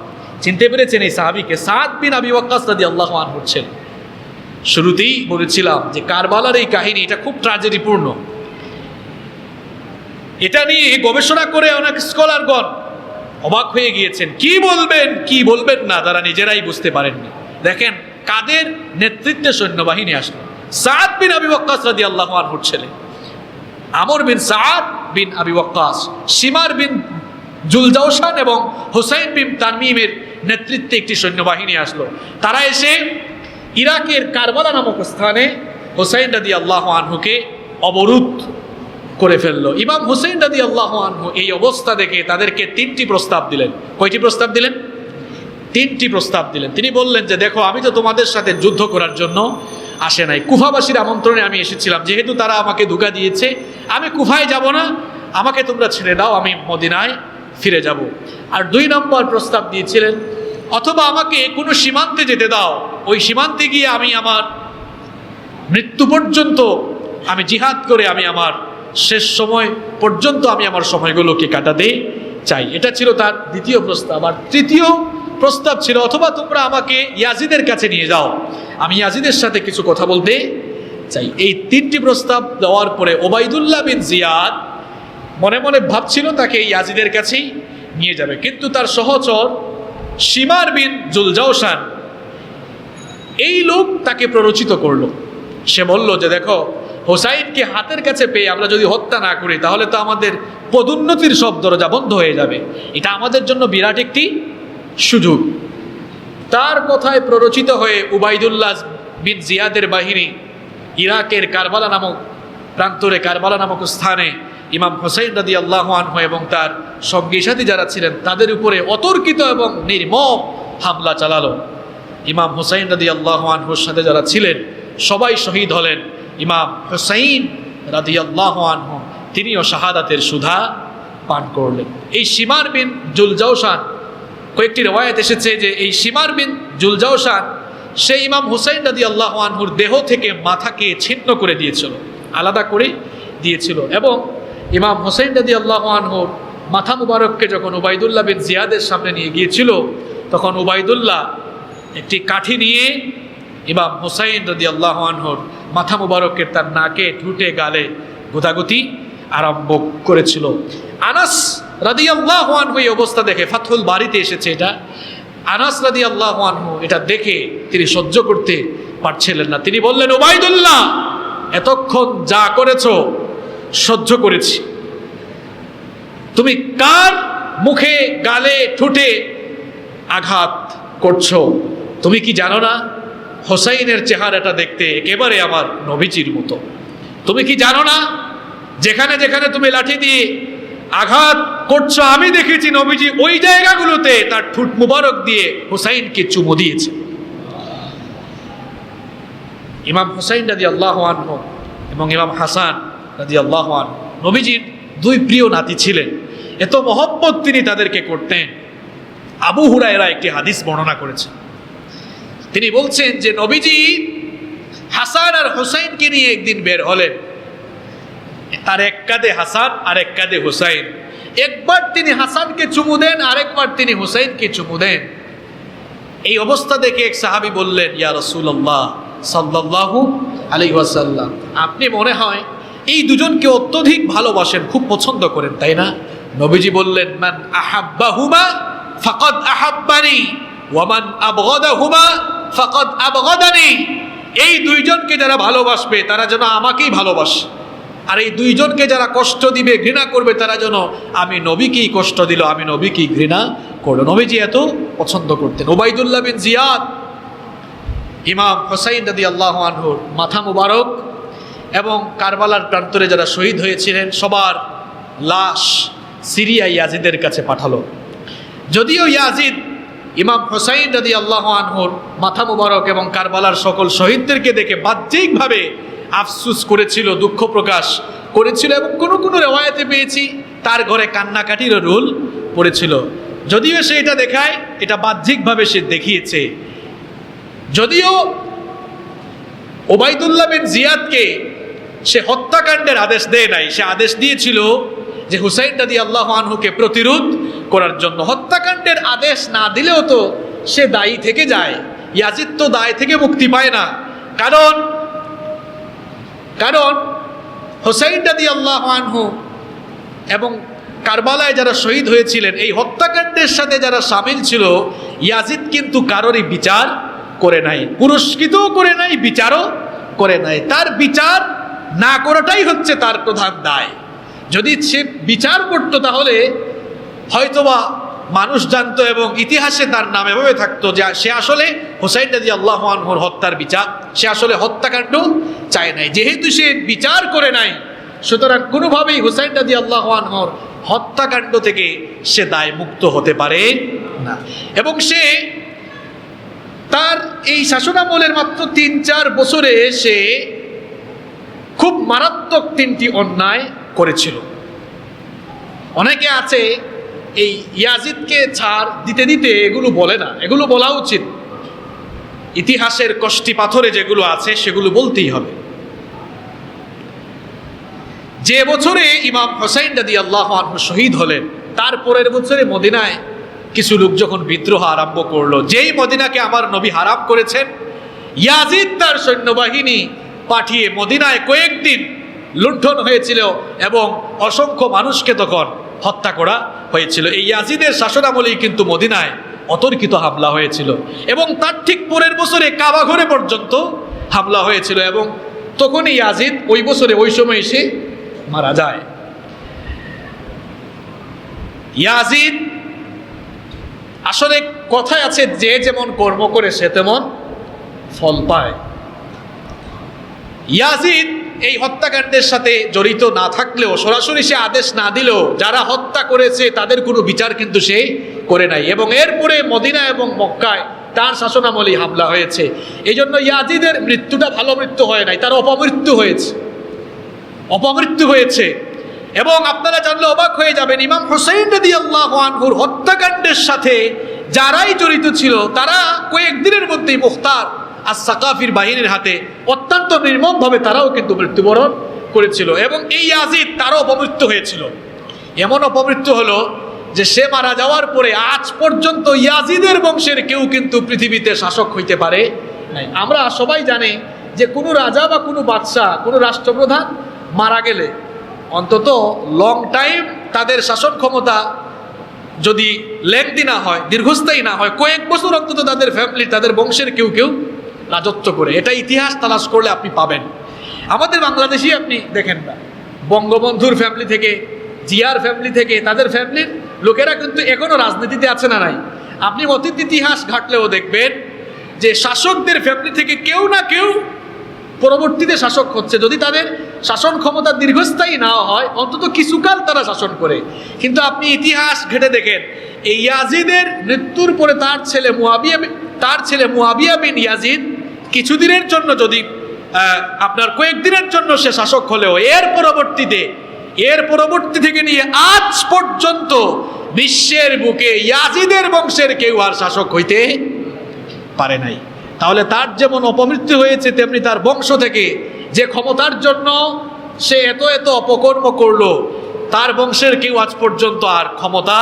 S1: চিনতে পেরেছেন এই সাহাবীকে? সাআদ বিন আবি ওয়াক্কাস রাদিয়াল্লাহু আনহু ছিলেন। শুরুতেই বলেছিলাম যে কারবালার এই কাহিনী এটা খুব ট্র্যাজেডিপূর্ণ। এটা নিয়ে গবেষণা করে অনেক স্কলারগণ অবাক হয়ে গিয়েছেন, কি বলবেন কি বলবেন না তারা নিজেরাই বুঝতে পারেননি। দেখেন কাদের নেতৃত্বে সৈন্যবাহিনী আসলো? সাআদ বিন আবি ওয়াক্কাস রাদিয়াল্লাহু আনহুর ছেলে আমর বিন সাআদ বিন আবি ওয়াক্কাস, শিমার বিন জুলজাওশান এবং হুসাইন বিন তানমিমের নেতৃত্বে একটি সৈন্যবাহিনী আসলো। তারা এসে ইরাকের কারবালা নামক স্থানে হুসাইন রাদিয়াল্লাহু আনহুকে অবরোধ করে ফেললো। ইমাম হুসাইন রাদিয়াল্লাহু আনহু এই অবস্থা দেখে তাদেরকে তিনটি প্রস্তাব দিলেন। কয়টি প্রস্তাব দিলেন? তিনটি প্রস্তাব দিলেন। তিনি বললেন যে দেখো, আমি তো তোমাদের সাথে যুদ্ধ করার জন্য আসে নাই, কুফাবাসীর আমন্ত্রণে আমি এসেছিলাম। যেহেতু তারা আমাকে ধোঁকা দিয়েছে, আমি কুফায় যাব না, আমাকে তোমরা ছেড়ে দাও, আমি মদিনায় ফিরে যাব। আর 2 নম্বর প্রস্তাব দিয়েছিলেন, অথবা আমাকে কোনো সীমান্তে যেতে দাও, ওই সীমান্তে গিয়ে আমি আমার মৃত্যু পর্যন্ত আমি জিহাদ করে আমি আমার শেষ সময় পর্যন্ত আমি আমার সময়গুলোকে কাটাতে চাই। এটা ছিল তার দ্বিতীয় প্রস্তাব। আর তৃতীয় প্রস্তাব ছিল, অথবা তোমরা আমাকে ইয়াজিদের কাছে নিয়ে যাও, আমি ইয়াজিদের সাথে কিছু কথা বলতে চাই। এই 3টি প্রস্তাব দেওয়ার পরে উবাইদুল্লাহ বিন জিয়াদ মনে মনে ভাবছিল তাকে ইয়াজিদের কাছেই নিয়ে যাবে, কিন্তু তার সহচর শিমার বিন জুলজাওশান এই লোক তাকে প্ররোচিত করলো। সে বলল যে দেখো, হোসাইনকে হাতের কাছে পেয়ে আমরা যদি হত্যা না করি তাহলে তো আমাদের পদোন্নতির সব দরজা বন্ধ হয়ে যাবে, এটা আমাদের জন্য বিরাট একটি সুযোগ। তার কথায় প্ররোচিত হয়ে উবাইদুল্লাহ বিন জিয়াদের বাহিনী ইরাকের কারবালা নামক প্রান্তরে, কারবালা নামক স্থানে ইমাম হুসাইন রাদিয়াল্লাহু আনহু এবং তার সঙ্গী সাথী যারা ছিলেন তাদের উপরে অতর্কিত এবং নির্মম হামলা চালালো। ইমাম হুসাইন রাদিয়াল্লাহু আনহুর সাথে যারা ছিলেন সবাই শহীদ হলেন। ইমাম হুসাইন রাদিয়াল্লাহু আনহু তিনিও শাহাদাতের সুধা পান করলেন। এই শিমার বিন জুলজাওশান, কয়েকটি রওয়ায়াত এসেছে যে এই শিমার বিন জুলজাওশান সেই ইমাম হুসাইন রাদিয়াল্লাহু আনহুর দেহ থেকে মাথাকে ছিন্ন করে দিয়েছিল, আলাদা করে দিয়েছিল। এবং ইমাম হুসাইন রাদিয়াল্লাহু আনহুর মাথা মুবারককে যখন উবাইদুল্লাহ বিন জিয়াদের সামনে নিয়ে গিয়েছিল, তখন উবাইদুল্লাহ একটি কাঠি নিয়ে ইমাম হুসাইন রাদিয়াল্লাহু আনহুর মাথা মুবারককে তার নাকে, ঠুটে, গালে গোদাগুতি আরম্ভ করেছিল। আনাস রাদিয়াল্লাহু আনহু এই অবস্থা দেখে, ফাতহুল বারিতে এসেছে এটা, আনাস রাদিয়াল্লাহু আনহু এটা দেখে তিনি সহ্য করতে পারছিলেন না। তিনি বললেন, উবাইদুল্লাহ, এতক্ষণ যা করেছো সহ্য করেছি, তুমি কার মুখে, গালে, ঠোঁটে আঘাত করছো? তুমি কি জানো না হোসাইনের চেহারাটা দেখতে একেবারে আমার নবীজির মতো? তুমি কি জানো না যেখানে যেখানে তুমি লাঠি দিয়ে আঘাত করছো আমি দেখেছি নবীজি ওই জায়গাগুলোতে তার ঠোঁট মুবারক দিয়ে হোসাইনকে চুমু দিয়েছে। ইমাম হুসাইন রাদিয়াল্লাহু আনহু এবং ইমাম হাসান রাদিয়াল্লাহু আনহু নবীজির 2 প্রিয় নাতি ছিলেন। এত মহব্বত তিনি তাদেরকে করতেন। আবু হুরায়রা একটি হাদিস বর্ণনা করেছেন। তিনি বলছেন যে নবীজি হাসান আর হুসাইনকে নিয়ে একদিন বের হলেন। তার এক কাঁধে হাসান আর এক কাঁধে হুসাইন। একবার তিনি হাসানকে চুমু দেন, আরেকবার তিনি হুসাইনকে চুমু দেন। এই অবস্থা দেখে এক সাহাবী বললেন, ইয়া রাসূলুল্লাহ সাল্লাল্লাহু আলাইহি ওয়াসাল্লাম, আপনি মনে হয় এই দুজনকে অত্যধিক ভালোবাসেন, খুব পছন্দ করেন, তাই না? নবীজি বললেন, মান আহাব্বাহুমা ফাকাদ আহাব্বানি ওয়া মান আবগাদাহুমা ফাকাদ আবগাদানি। এই দুইজনকে যারা ভালোবাসবে তারা যেন আমাকেই ভালোবাসে, আর এই দুইজনকে যারা কষ্ট দিবে, ঘৃণা করবে, তারা যেন আমি নবীকেই কষ্ট দিল, আমি নবীকেই ঘৃণা করলো। নবীজি এত পছন্দ করতেন। উবাইদুল্লাহ বিন জিয়াদ ইমাম হুসাইন রাদিয়াল্লাহু আনহুর মাথা মুবারক এবং কারবালার প্রান্তরে যারা শহীদ হয়েছিলেন সবার লাশ সিরিয়া ইয়াজিদের কাছে পাঠালো। যদিও ইয়াজিদ ইমাম হুসাইন রাদিয়াল্লাহু আনহুর মাথা মুবারক এবং কারবালার সকল শহীদদেরকে দেখে বাহ্যিকভাবে আফসুস করেছিল, দুঃখ প্রকাশ করেছিল এবং কোনো কোনো রেওয়ায়েতে পেয়েছি তার ঘরে কান্নাকাটিরও রোল পড়েছিল। যদিও সে এটা দেখায়, এটা বাহ্যিকভাবে সে দেখিয়েছে। যদিও ওবাইদুল্লাহ বিন জিয়াদকে সে হত্যাকাণ্ডের আদেশ দেয় নাই, সে আদেশ দিয়েছিল যে হুসাইন রাদিয়াল্লাহু আনহুকে প্রতিরোধ করার জন্য। হত্যাকাণ্ডের আদেশ না দিলেও তো সে দায়ী থেকে যায়, ইয়াজিদ তো দায় থেকে মুক্তি পায় না। কারণ হুসাইন রাদিয়াল্লাহু আনহু এবং কারবালায় যারা শহীদ হয়েছিলেন, এই হত্যাকাণ্ডের সাথে যারা সামিল ছিল, ইয়াজিদ কিন্তু কারোরই বিচার করে নাই, পুরস্কৃতও করে নাই, বিচারও করে নাই। তার বিচার না করাটাই হচ্ছে তার প্রধান দায়। যদি সে বিচার করতো তাহলে হয়তোবা মানুষ জানতো এবং ইতিহাসে তার নাম এভাবে থাকতো যে সে আসলে হুসাইন রাদিয়াল্লাহু আনহুর হত্যার বিচার, সে আসলে হত্যাকাণ্ড চায় নাই। যেহেতু সে বিচার করে নাই, সুতরাং কোনোভাবেই হুসাইন রাদিয়াল্লাহু আনহুর হত্যাকাণ্ড থেকে সে দায় মুক্ত হতে পারে না। এবং সে তার এই শাসনামলের মাত্র ৩-৪ বছরে সে খুব মারাত্মক ৩টি অন্যায় করেছিল। অনেকে আছে এই ইয়াজিদকে ছাড় দিতে দিতে এগুলো বলে না, এগুলো বলা উচিত। ইতিহাসের কষ্টি পাথরে যেগুলো আছে সেগুলো বলতেই হবে। যে বছরে ইমাম হুসাইন রাদিয়াল্লাহু আনহু শহীদ হলেন, তার পরের বছরে মদিনায় কিছু লোক যখন বিদ্রোহ আরম্ভ করলো, যেই মদিনাকে আমার নবী হারাম করেছেন, ইয়াজিদ তার সৈন্যবাহিনী পাঠিয়ে মদিনায় কয়েকদিন লুণ্ঠন হয়েছিল এবং অসংখ্য মানুষকে তখন হত্যা করা হয়েছিল। এই ইয়াজিদের শাসনামলেই কিন্তু মদিনায় অতর্কিত হামলা হয়েছিল এবং তার ঠিক পরের বছরে কাবা ঘরে পর্যন্ত হামলা হয়েছিল এবং তখনই ইয়াজিদ ওই বছরে ওই সময় এসে মারা যায়। ইয়াজিদ আসলে কথায় আছে, যে যেমন কর্ম করে সে তেমন ফল পায়। ইয়াজিদ এই হত্যাকাণ্ডের সাথে জড়িত না থাকলেও, সরাসরি সে আদেশ না দিলেও, যারা হত্যা করেছে তাদের কোনো বিচার কিন্তু সে করে নাই। এবং এরপরে মদিনা এবং মক্কায় তার শাসনামলেই হামলা হয়েছে। এই জন্য ইয়াজিদের মৃত্যুটা ভালো মৃত্যু হয় নাই, তার অপমৃত্যু হয়েছে। এবং আপনারা জানলে অবাক হয়ে যাবেন, ইমাম হুসাইন রাদিয়াল্লাহু আনহুর হত্যাকাণ্ডের সাথে যারাই জড়িত ছিল তারা কয়েকদিনের মধ্যেই মুখতার আস-সাকাফির বাহিনীর হাতে অত্যন্ত নির্মমভাবে তারাও কিন্তু মৃত্যুবরণ করেছিল। এবং এই ইয়াজিদ তারও অপমৃত্যু হয়েছিল। এমন অপমৃত্যু হলো যে সে মারা যাওয়ার পরে আজ পর্যন্ত ইয়াজিদের বংশের কেউ কিন্তু পৃথিবীতে শাসক হইতে পারে নাই। আমরা সবাই জানি যে কোনো রাজা বা কোনো বাদশাহ, কোনো রাষ্ট্রপ্রধান মারা গেলে অন্তত লং টাইম তাদের শাসন ক্ষমতা যদি লেংদি না হয়, দীর্ঘস্থায়ী না হয়, কয়েক বছর অন্তত তাদের ফ্যামিলি, তাদের বংশের কেউ কেউ রাজত্ব করে। এটা ইতিহাস তালাশ করলে আপনি পাবেন। আমাদের বাংলাদেশি আপনি দেখেন না, বঙ্গবন্ধুর ফ্যামিলি থেকে, জিয়ার ফ্যামিলি থেকে, তাদের ফ্যামিলির লোকেরা কিন্তু এখনো রাজনীতিতে আছে না নাই? আপনি অতীত ইতিহাস ঘাটলেও দেখবেন যে শাসকদের ফ্যামিলি থেকে কেউ না কেউ পরবর্তীতে শাসক হচ্ছে। যদি তাদের শাসন ক্ষমতা দীর্ঘস্থায়ী না হয়, অন্তত কিছুকাল তারা শাসন করে। কিন্তু আপনি ইতিহাস ঘেটে দেখেন, এই ইয়াজিদের মৃত্যুর পরে তার ছেলে মুয়াবিয়া বিন ইয়াজিদ কিছুদিনের জন্য, যদি আপনার কয়েকদিনের জন্য সে শাসক হলেও এর পরবর্তী থেকে নিয়ে আজ পর্যন্ত বিশ্বের বুকে ইয়াজিদের বংশের কেউ আর শাসক হইতে পারে নাই। তাহলে তার যেমন অপমৃত্যু হয়েছে, তেমনি তার বংশ থেকে যে ক্ষমতার জন্য সে এত এত অপকর্ম করলো, তার বংশের কেউ আজ পর্যন্ত আর ক্ষমতা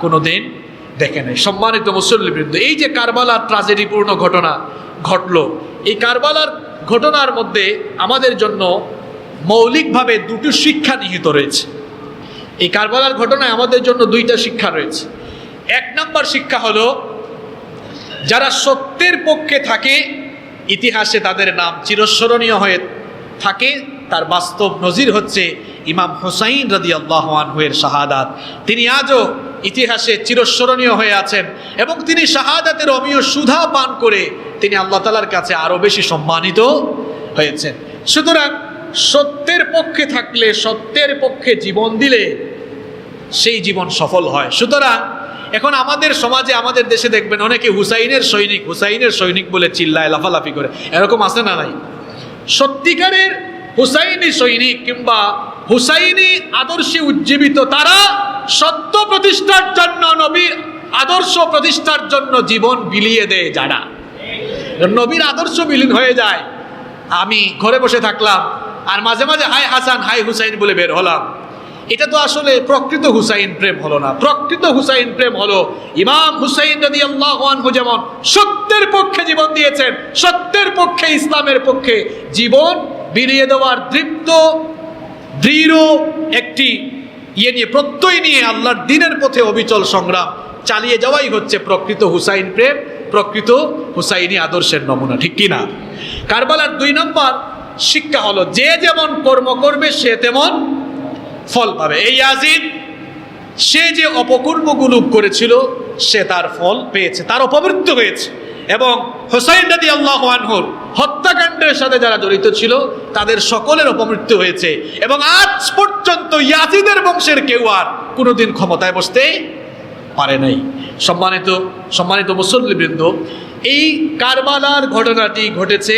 S1: কোনোদিন দেখে নাই। সম্মানিত মুসল্লিবৃন্দ, এই যে কারবালার ট্রাজেডিপূর্ণ ঘটনা ঘটলো, এই কারবালার ঘটনার মধ্যে আমাদের জন্য মৌলিকভাবে দুটো শিক্ষা নিহিত রয়েছে। এই কারবালার ঘটনায় আমাদের জন্য দুইটা শিক্ষা রয়েছে। এক নম্বর শিক্ষা হলো, যারা সত্যের পক্ষে থাকে ইতিহাসে তাদের নাম চিরস্মরণীয় হয়ে থাকে। তার বাস্তব নজির হচ্ছে ইমাম হুসাইন রাদিয়াল্লাহু আনহু এর শাহাদাত। তিনি আজও ইতিহাসে চিরস্মরণীয় হয়ে আছেন এবং তিনি শাহাদাতের অমীয় সুধা পান করে তিনি আল্লাহ তাআলার কাছে আরো বেশি সম্মানিত হয়েছেন। সুতরাং সত্যের পক্ষে থাকলে, সত্যের পক্ষে জীবন দিলে সেই জীবন সফল হয়। সুতরাং এখন আমাদের সমাজে, আমাদের দেশে দেখবেন অনেকে হুসাইনের সৈনিক বলে চিল্লায়, লাফালাফি করে, এরকম আছে না নাই? সত্যিকারের হুসাইনি সৈনিক কিংবা হুসাইনি আদর্শে উজ্জীবিত তারা সত্য প্রতিষ্ঠার জন্য, নবীর আদর্শ প্রতিষ্ঠার জন্য জীবন বিলিয়ে দেয়। যারা নবীর আদর্শ বিলীন হয়ে যায়, আমি ঘরে বসে থাকলাম আর মাঝে মাঝে হাই হাসান হাই হুসাইন বলে বের হলাম, এটা তো আসলে প্রকৃত হুসাইন প্রেম হলো না। প্রকৃত হুসাইন প্রেম হলো ইমাম হুসাইন রাদিয়াল্লাহু আনহু যেমন সত্যের পক্ষে জীবন দিয়েছেন, সত্যের পক্ষে, ইসলামের পক্ষে জীবন বিলিয়ে দেওয়ার দৃঢ় একটি নিয়ে, প্রত্যয় নিয়ে আল্লাহর দ্বীনের পথে অবিচল সংগ্রাম চালিয়ে যাওয়াই হচ্ছে প্রকৃত হুসাইন প্রেম, প্রকৃত হুসাইনি আদর্শের নমুনা, ঠিক কি না? কারবালার 2 নম্বর শিক্ষা হলো, যে যেমন কর্ম করবে সে তেমন ফল পাবে। এই ইয়াজিদ, সে যে অপকর্মগুলো করেছিল সে তার ফল পেয়েছে, তার অপমৃত্যু হয়েছে। এবং হুসাইন রাদিয়াল্লাহু আনহুর হত্যাকাণ্ডের সাথে যারা জড়িত ছিল তাদের সকলের অপমৃত্যু হয়েছে। এবং আজ পর্যন্ত ইয়াজিদের বংশের কেউ আর কোনোদিন ক্ষমতায় বসতে পারে নাই। সম্মানিত মুসল্লিবৃন্দ, এই কারবালার ঘটনাটি ঘটেছে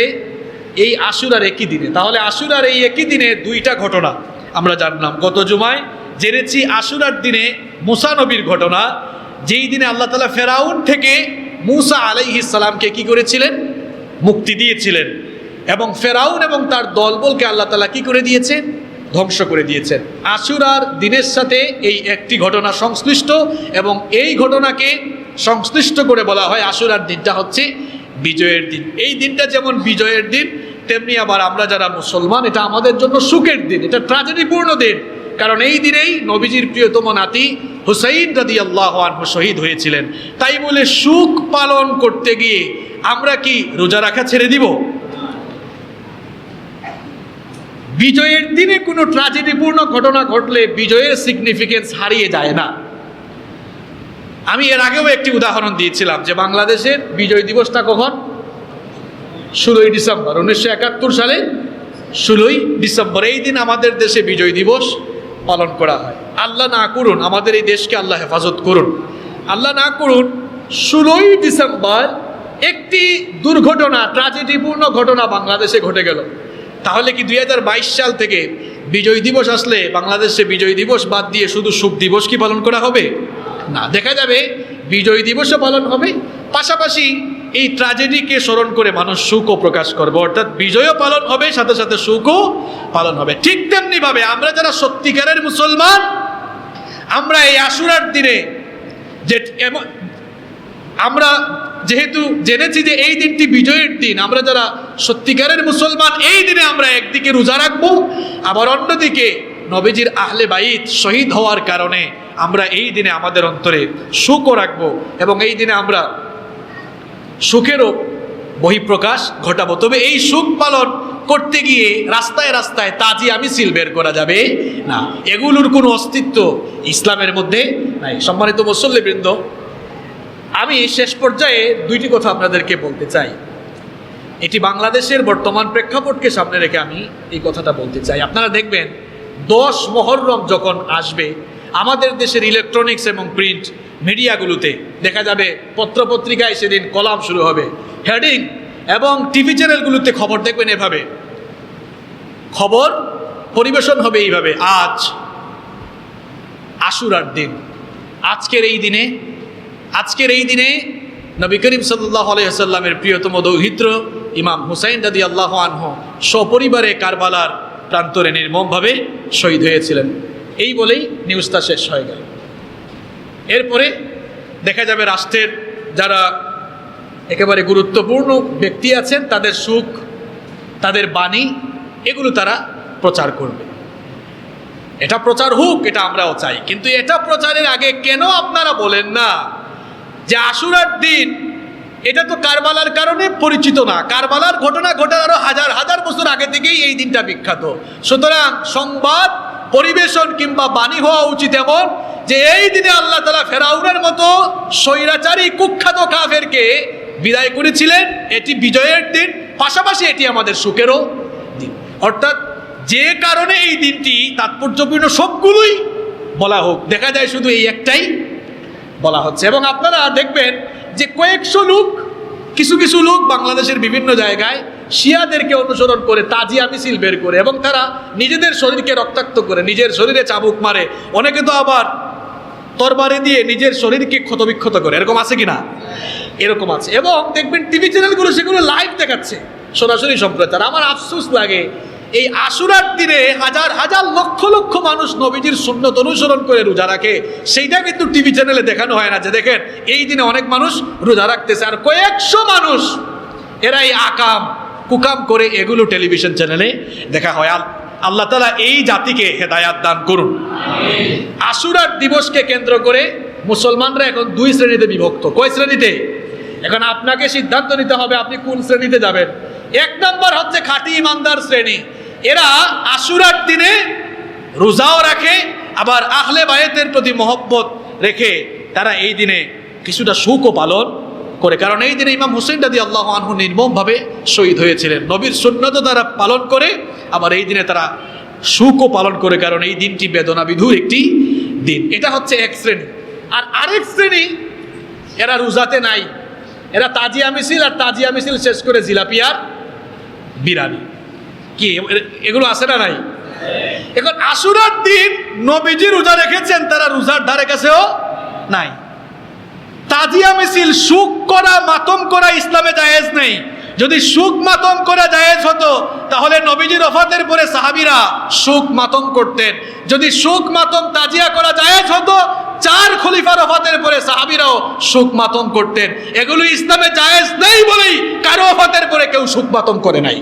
S1: এই আশুরার একই দিনে। তাহলে আশুরার এই একই দিনে 2টা ঘটনা আমরা জানলাম। গত জুমায় জেনেছি আশুরার দিনে মুসা নবীর ঘটনা, যেই দিনে আল্লাহ তাআলা ফেরাউন থেকে মুসা আলাইহিস সালামকে কি করেছিলেন? মুক্তি দিয়েছিলেন। এবং ফেরাউন এবং তার দলবলকে আল্লাহ তাআলা কি করে দিয়েছেন? ধ্বংস করে দিয়েছেন। আশুরার দিনের সাথে এই একটি ঘটনা সংশ্লিষ্ট, এবং এই ঘটনাকে সংশ্লিষ্ট করে বলা হয় আশুরার দিনটা হচ্ছে বিজয়ের দিন। এই দিনটা যেমন বিজয়ের দিন, তেমনি আবার আমরা যারা মুসলমান, এটা আমাদের জন্য সুখের দিন, এটা ট্র্যাজেডিপূর্ণ দিন। কারণ এই দিনেই নবীজির প্রিয়তম নাতি হুসাইন রাদিয়াল্লাহু আনহু শহীদ হয়েছিলেন। তাই বলে সুখ পালন করতে গিয়ে আমরা কি রোজা রাখা ছেড়ে দিব? বিজয়ের দিনে কোনো ট্র্যাজেডিপূর্ণ ঘটনা ঘটলে বিজয়ের সিগনিফিকেন্স হারিয়ে যায় না। আমি এর আগেও একটি উদাহরণ দিয়েছিলাম যে বাংলাদেশের বিজয় দিবসটা কখন? 16ই ডিসেম্বর 1971 সালে 16ই ডিসেম্বর। এই দিন আমাদের দেশে বিজয় দিবস পালন করা হয়। আল্লাহ না করুন, আমাদের এই দেশকে আল্লাহ হেফাজত করুন, আল্লাহ না করুন 16ই ডিসেম্বর একটি দুর্ঘটনা, ট্র্যাজেডিপূর্ণ ঘটনা বাংলাদেশে ঘটে গেল। তাহলে কি 2022 সাল থেকে বিজয় দিবস আসলে বাংলাদেশে বিজয় দিবস বাদ দিয়ে শুধু সুখ দিবস কি পালন করা হবে? না, দেখা যাবে বিজয় দিবসও পালন হবে, পাশাপাশি এই ট্র্যাজেডিকে স্মরণ করে মানুষ সুখও প্রকাশ করবে, অর্থাৎ বিজয়ও পালন হবে, সাথে সাথে সুখও পালন হবে। ঠিক তেমনিভাবে আমরা যারা সত্যিকারের মুসলমান, আমরা এই আশুরার দিনে যে আমরা যেহেতু জেনেছি যে এই দিনটি বিজয়ের দিন, আমরা যারা সত্যিকারের মুসলমান এই দিনে আমরা একদিকে রোজা রাখবো, আবার অন্যদিকে নবীজির আহলে বাইত শহীদ হওয়ার কারণে আমরা এই দিনে আমাদের অন্তরে সুখও রাখবো, এবং এই দিনে আমরা সুখেরও বহিঃপ্রকাশ ঘটাবো। তবে এই সুখ পালন করতে গিয়ে রাস্তায় রাস্তায় তাজিয়া মিছিল বের করা যাবে না, এগুলোর কোনো অস্তিত্ব ইসলামের মধ্যে নাই। সম্মানিত মুসল্লিবৃন্দ, আমি শেষ পর্যায়ে 2টি কথা আপনাদেরকে বলতে চাই। এটি বাংলাদেশের বর্তমান প্রেক্ষাপটকে সামনে রেখে আমি এই কথাটা বলতে চাই। আপনারা দেখবেন 10 মুহররম যখন আসবে, আমাদের দেশের ইলেকট্রনিক্স এবং প্রিন্ট মিডিয়াগুলোতে দেখা যাবে, পত্রপত্রিকায় সেদিন কলাম শুরু হবে, হেডিং, এবং টিভি চ্যানেলগুলোতে খবর দেখবেন এভাবে, খবর পরিবেশন হবে এইভাবে: আজ আশুরার দিন, আজকের এই দিনে নবী করিম সাল্লাল্লাহু আলাইহি ওয়াসাল্লামের প্রিয়তম দৌহিত্র ইমাম হুসাইন রাদিয়াল্লাহু আনহু সপরিবারে কারবালার প্রান্তরে নির্মমভাবে শহীদ হয়েছিলেন। এই বলেই নিউজটা শেষ হয়ে গেল। এরপরে দেখা যাবে রাষ্ট্রের যারা একেবারে গুরুত্বপূর্ণ ব্যক্তি আছেন, তাদের সুখ, তাদের বাণী, এগুলো তারা প্রচার করবে। এটা প্রচার হোক, এটা আমরাও চাই, কিন্তু এটা প্রচারের আগে কেন আপনারা বলেন না যে আশুরার দিন এটা তো কারবালার কারণে পরিচিত না, কারবালার ঘটনা ঘটার আরো হাজার হাজার বছর আগে থেকেই এই দিনটা বিখ্যাত। সুতরাং সংবাদ পরিবেশন কিংবা বাণী হওয়া উচিত এমন যে এই দিনে আল্লাহ তাআলা ফেরাউনের মতো স্বৈরাচারী কুখ্যাত কাফেরকে বিদায় করেছিলেন, এটি বিজয়ের দিন, পাশাপাশি এটি আমাদের সুখেরও দিন। অর্থাৎ যে কারণে এই দিনটি তাৎপর্যপূর্ণ সবগুলোই বলা হোক, দেখা যায় শুধু এই একটাই বলা হচ্ছে। এবং আপনারা দেখবেন যে কিছু কিছু লোক বাংলাদেশের বিভিন্ন জায়গায় শিয়াদেরকে অনুসরণ করে তাজিয়া মিছিল বের করে, এবং তারা নিজেদের শরীরকে রক্তাক্ত করে, নিজের শরীরে চাবুক মারে, অনেকে তো আবার তরবারি দিয়ে নিজের শরীরকে ক্ষতবিক্ষত করে। এরকম আছে কিনা? এরকম আছে। এবং দেখবেন টিভি চ্যানেলগুলো সেগুলো লাইভ দেখাচ্ছে, সরাসরি সম্প্রচার। আমার আফসোস লাগে, এই আশুরার দিনে হাজার হাজার লক্ষ লক্ষ মানুষ নবীজির সুন্নত অনুসরণ করে রোজা রাখে, সেইটা কিন্তু টিভি চ্যানেলে দেখানো হয় না, যে দেখেন এই দিনে অনেক মানুষ রোজা রাখতেছে, আর কয়েকশো মানুষ এরা এই আকাম কুকাম করে এগুলো টেলিভিশন চ্যানেলে দেখা হয়। আল্লাহ তাআলা এই জাতিকে হেদায়াত দান করুন। আশুরার দিবসকে কেন্দ্র করে মুসলমানরা এখন দুই শ্রেণীতে বিভক্ত। কয় শ্রেণীতে? এখন আপনাকে সিদ্ধান্ত নিতে হবে আপনি কোন শ্রেণীতে যাবেন। এক নম্বর হচ্ছে খাঁটি ইমানদার শ্রেণী, এরা আশুরার দিনে রোজাও রাখে, আবার আহলে বায়েতের প্রতি মহব্বত রেখে তারা এই দিনে কিছুটা সুখও পালন করে। কারণ এই দিনে ইমাম হুসেইন রাদিয়াল্লাহু আনহু নির্মমভাবে শহীদ হয়েছিলেন। নবীর সুন্নতও তারা পালন করে, আবার এই দিনে তারা সুখও পালন করে, কারণ এই দিনটি বেদনা বিধুর একটি দিন। এটা হচ্ছে এক শ্রেণী। আর আরেক শ্রেণী, এরা রোজাতে নাই, এরা তাজিয়া মিছিল, আর তাজিয়া মিছিল শেষ করে জিলাপি আর বিরিয়ানি। কি এগুলো আছে না নাই? এখন আশুরার দিন নবীজি রোজা রেখেছেন, তারা রোজার ধারে কাছেও নাই। তাজিয়া মিছিল সুখ করা, মাতম করা ইসলামে জায়েজ নেই। যদি সুখ মাতম করা জায়েজ হতো তাহলে নবীজির ওফাতের পরে সাহাবীরা সুখ মাতম করতেন। যদি সুখ মাতম তাজিয়া করা জায়েজ হতো, চার খলিফার ওফাতের পরে সাহাবীরাও সুখ মাতম করতেন। এগুলো ইসলামে জায়েজ নেই বলেই কারো ওফাতের পরে কেউ সুখ মাতম করে নাই।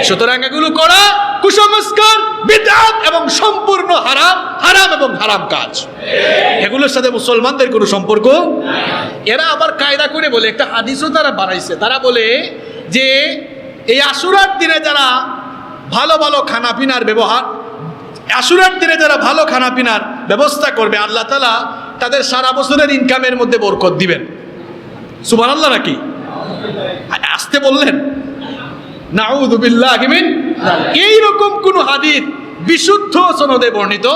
S1: সুতরাং এগুলো করা কুসংস্কার, বিদআত এবং সম্পূর্ণ হারাম, হারাম এবং হারাম কাজ। এগুলোর সাথে মুসলমানদের কোনো সম্পর্ক। এরা আবার কায়দা করে বলে, একটা হাদিসও তারা বানাইছে, তারা বলে যে এই আশুরার দিনে যারা ভালো ভালো খানাপিনার ব্যবহার, আশুরার দিনে যারা ভালো খানাপিনার ব্যবস্থা করবে, আল্লাহ তাআলা তাদের সারা বছরের ইনকামের মধ্যে বরকত দিবেন। সুবহানাল্লাহ নাকি? আসতে বললেন? নাউযু বিল্লাহি মিন যালিক। এইরকম কোন হাদিস বিশুদ্ধ সনদে বর্ণিত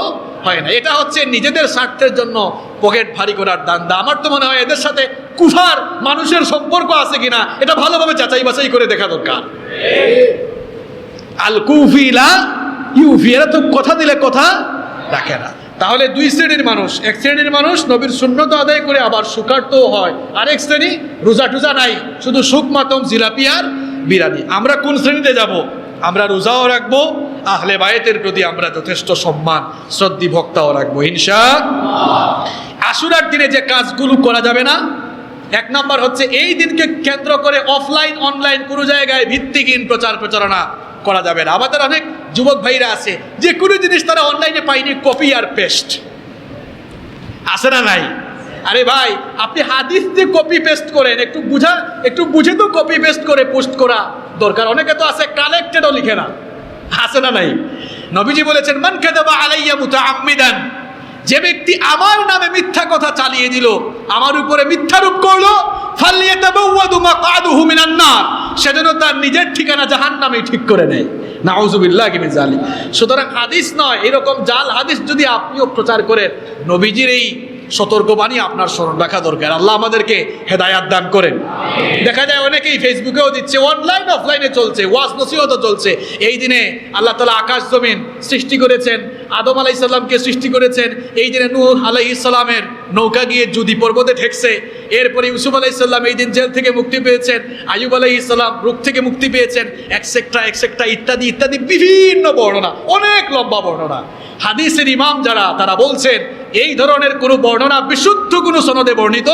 S1: হয় না। এটা হচ্ছে নিজেদের স্বার্থের জন্য পকেট ভারী করার দান্দা। আমার তো মনে হয় এদের সাথে কুফার মানুষের সম্পর্ক আছে কিনা এটা ভালোভাবে যাচাই বাছাই করে দেখা দরকার। আল কুফি লা ইউফি, এরা তো কথা দিলে কথা রাখে না। তাহলে দুই শ্রেণীর মানুষ, এক শ্রেণীর মানুষ নবীর সুন্নত আদায় করে আবার সুখার্ত হয়, আরেক শ্রেণী রোজা টুজা নাই, শুধু সুখ মাতম জিলাপি আর বিরিয়ানি। আমরা কোন শ্রেণীতে যাব? আমরা রোজাও রাখবো, আহলে বায়েতের প্রতি আমরা যথেষ্ট সম্মান শ্রদ্ধি ভক্তাও রাখবো ইনশাআল্লাহ। আশুরার দিনে যে কাজগুলো করা যাবে না, এক নাম্বার হচ্ছে এই দিনকে কেন্দ্র করে অফলাইন অনলাইন কোনো জায়গায় ভিত্তিহীন প্রচার প্রচারণা করা যাবে না। আমাদের অনেক যুবক ভাইরা আছে যে কোনো জিনিস তারা অনলাইনে পায়নি, কপি আর পেস্ট। আছে না নাই? আরে ভাই, আপনি হাদিস দিয়ে কপি পেস্ট করেন, একটু বুঝে তো কপি পেস্ট করে পোস্ট করা দরকার। অনেকে তো আছে কালেক্টেডও লিখে না। আছে না নাই? নবীজি বলেছেন, মান কাযাবা আলাইয়া মুতাআম্মিদান, যে ব্যক্তি আমার নামে মিথ্যা কথা চালিয়ে দিল, আমার উপরে মিথ্যারোপ করলো, ফালইয়াতাবাওয়াদু মাকআদুহু মিনান নার, সেজন্য তার নিজের ঠিকানা জাহান্নামে ঠিক করে নেয়। নাউযুবিল্লাহি মিন যালিক। সুতরাং হাদিস নয়, এরকম জাল হাদিস যদি আপনিও প্রচার করেন, নবীজির এই সতর্কবাণী আপনার স্মরণ রাখা দরকার। আল্লাহ আমাদেরকে হেদায়াত দান করেন। দেখা যায় অনেকেই ফেসবুকেও দিচ্ছে, অনলাইন অফলাইনে চলছে, ওয়াজ নসিহতও চলছে। এই দিনে আল্লাহ তাআলা আকাশ জমিন সৃষ্টি করেছেন, আদম আলাইহিস সালামকে সৃষ্টি করেছেন। এই দিনে নূহ আলাইহিস সালামের নৌকা গিয়ে জুদি পর্বতে ঠেকছে। এরপরে ইউসুফ আলাইহিস সালাম এই দিন জেল থেকে মুক্তি পেয়েছেন, আইয়ুব আলাইহিস সালাম রোগ থেকে মুক্তি পেয়েছেন, এক্সেট্রা ইত্যাদি ইত্যাদি বিভিন্ন বর্ণনা, অনেক লম্বা বর্ণনা। হাদিসের ইমাম যারা, তারা বলছেন এই ধরনের কোনো বর্ণনা বিশুদ্ধ কোনো সনদে বর্ণিত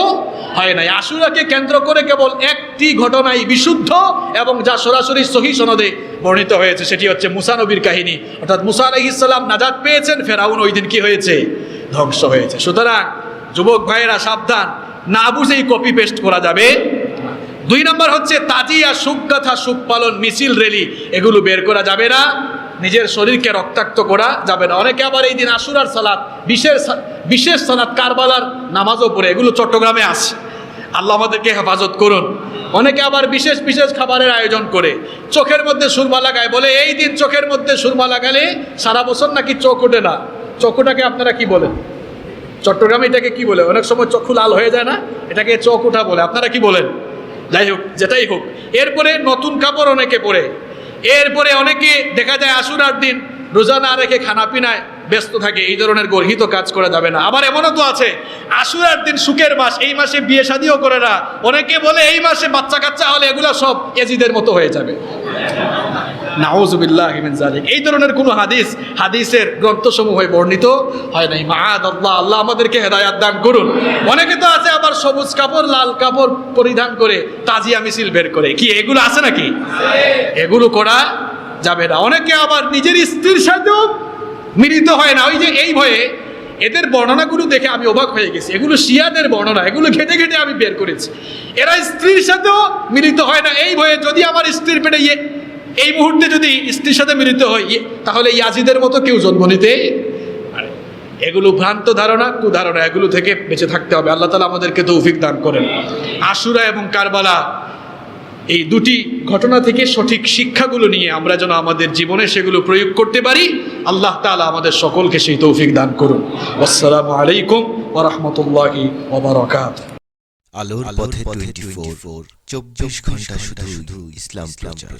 S1: হয় নাই। আশুরাকে কেন্দ্র করে কেবল একটি ঘটনাই বিশুদ্ধ এবং যা সরাসরি সহিহ সনদে বর্ণিত হয়েছে, সেটি হচ্ছে মুসা নবীর কাহিনী। অর্থাৎ মুসা আলাইহিস সালাম নাজাত পেয়েছেন, ফেরাউন ওই দিন কি হয়েছে? ধ্বংস হয়েছে। সুতরাং যুবক ভাইয়েরা সাবধান, না বুঝেই কপি পেস্ট করা যাবে। দুই নম্বর হচ্ছে তাজিয়া, সুখ কথা, সুখ পালন, মিছিল, র্যালি, এগুলো বের করা যাবে না। নিজের শরীরকে রক্তাক্ত করা যাবে না। অনেকে আবার এই দিন আশুরার সালাত, বিশেষ সালাত, কারবালার নামাজও পড়ে, এগুলো চট্টগ্রামে আছে। আল্লাহ আমাদেরকে হেফাজত করুন। অনেকে আবার বিশেষ খাবারের আয়োজন করে, চোখের মধ্যে সুরমা লাগায়, বলে এই দিন চোখের মধ্যে সুরমা লাগালে সারা বছর নাকি চোখ ওঠে না। চক্ষুটাকে আপনারা কি বলেন? চট্টগ্রামে এটাকে কি বলে? অনেক সময় চক্ষু লাল হয়ে যায় না, এটাকে চোখ ওঠা বলে। আপনারা কি বলেন? যাই হোক, যেটাই হোক, এরপরে নতুন কাপড় অনেকে পরে, এরপরে অনেকে দেখা যায় আশুরার দিন রোজা না রেখে খানা পিনায় ব্যস্ত থাকে। এই ধরনের গর্হিত কাজ করা যাবে না। আবার এমনও তো আছে আশুরার দিন সুখের মাস, এই মাসে বিয়ে শাদিও করে না, অনেকে বলে এই মাসে বাচ্চা কাচ্চা হলে এগুলো সব এজিদের মতো হয়ে যাবে। নাউযুবিল্লাহি মিন যালিক। এই ধরনের কোনো হাদিসের গ্রন্থসমূহে বর্ণিত হয় নাই। মাআদাল্লাহ, আল্লাহ আমাদেরকে হেদায়াত দান করুন। অনেকে তো আছে আবার সবুজ কাপড় লাল কাপড় পরিধান করে তাজিয়া মিছিল বের করে, কি এগুলো আছে নাকি? এগুলো করা যাবে না। অনেকে আবার নিজের স্ত্রীর সাথেও মিলিত হয় না, ওই যে এই ভয়ে। এদের বর্ণনাগুলো দেখে আমি অবাক হয়ে গেছি। এগুলো শিয়াদের বর্ণনা, এগুলো ঘেটে ঘেটে আমি বের করেছি। এরা স্ত্রীর সাথেও মিলিত হয় না এই ভয়ে, যদি আমার স্ত্রীর পেটে এই মুহূর্তে যদি স্ত্রীর সাথে মিলিত হয় তাহলে ইয়াজিদের মতো কেউ জন্ম নিতে পারে। এগুলো ভ্রান্ত ধারণা, কুধারণা, এগুলো থেকে বেঁচে থাকতে হবে। আল্লাহ তাআলা আমাদেরকে তৌফিক দান করেন। আশুরা এবং কারবালা, এই দুটি ঘটনা থেকে সঠিক শিক্ষাগুলো নিয়ে আমরা যেন আমাদের জীবনে সেগুলো প্রয়োগ করতে পারি। আল্লাহ তাআলা আমাদের সকলকে সেই তৌফিক দান করুন। আসসালামু আলাইকুম ওয়া রাহমাতুল্লাহি ওয়া বারাকাতুহু।
S2: আলোর পথে 24 24 ঘন্টা শুধু ইসলাম প্রচার।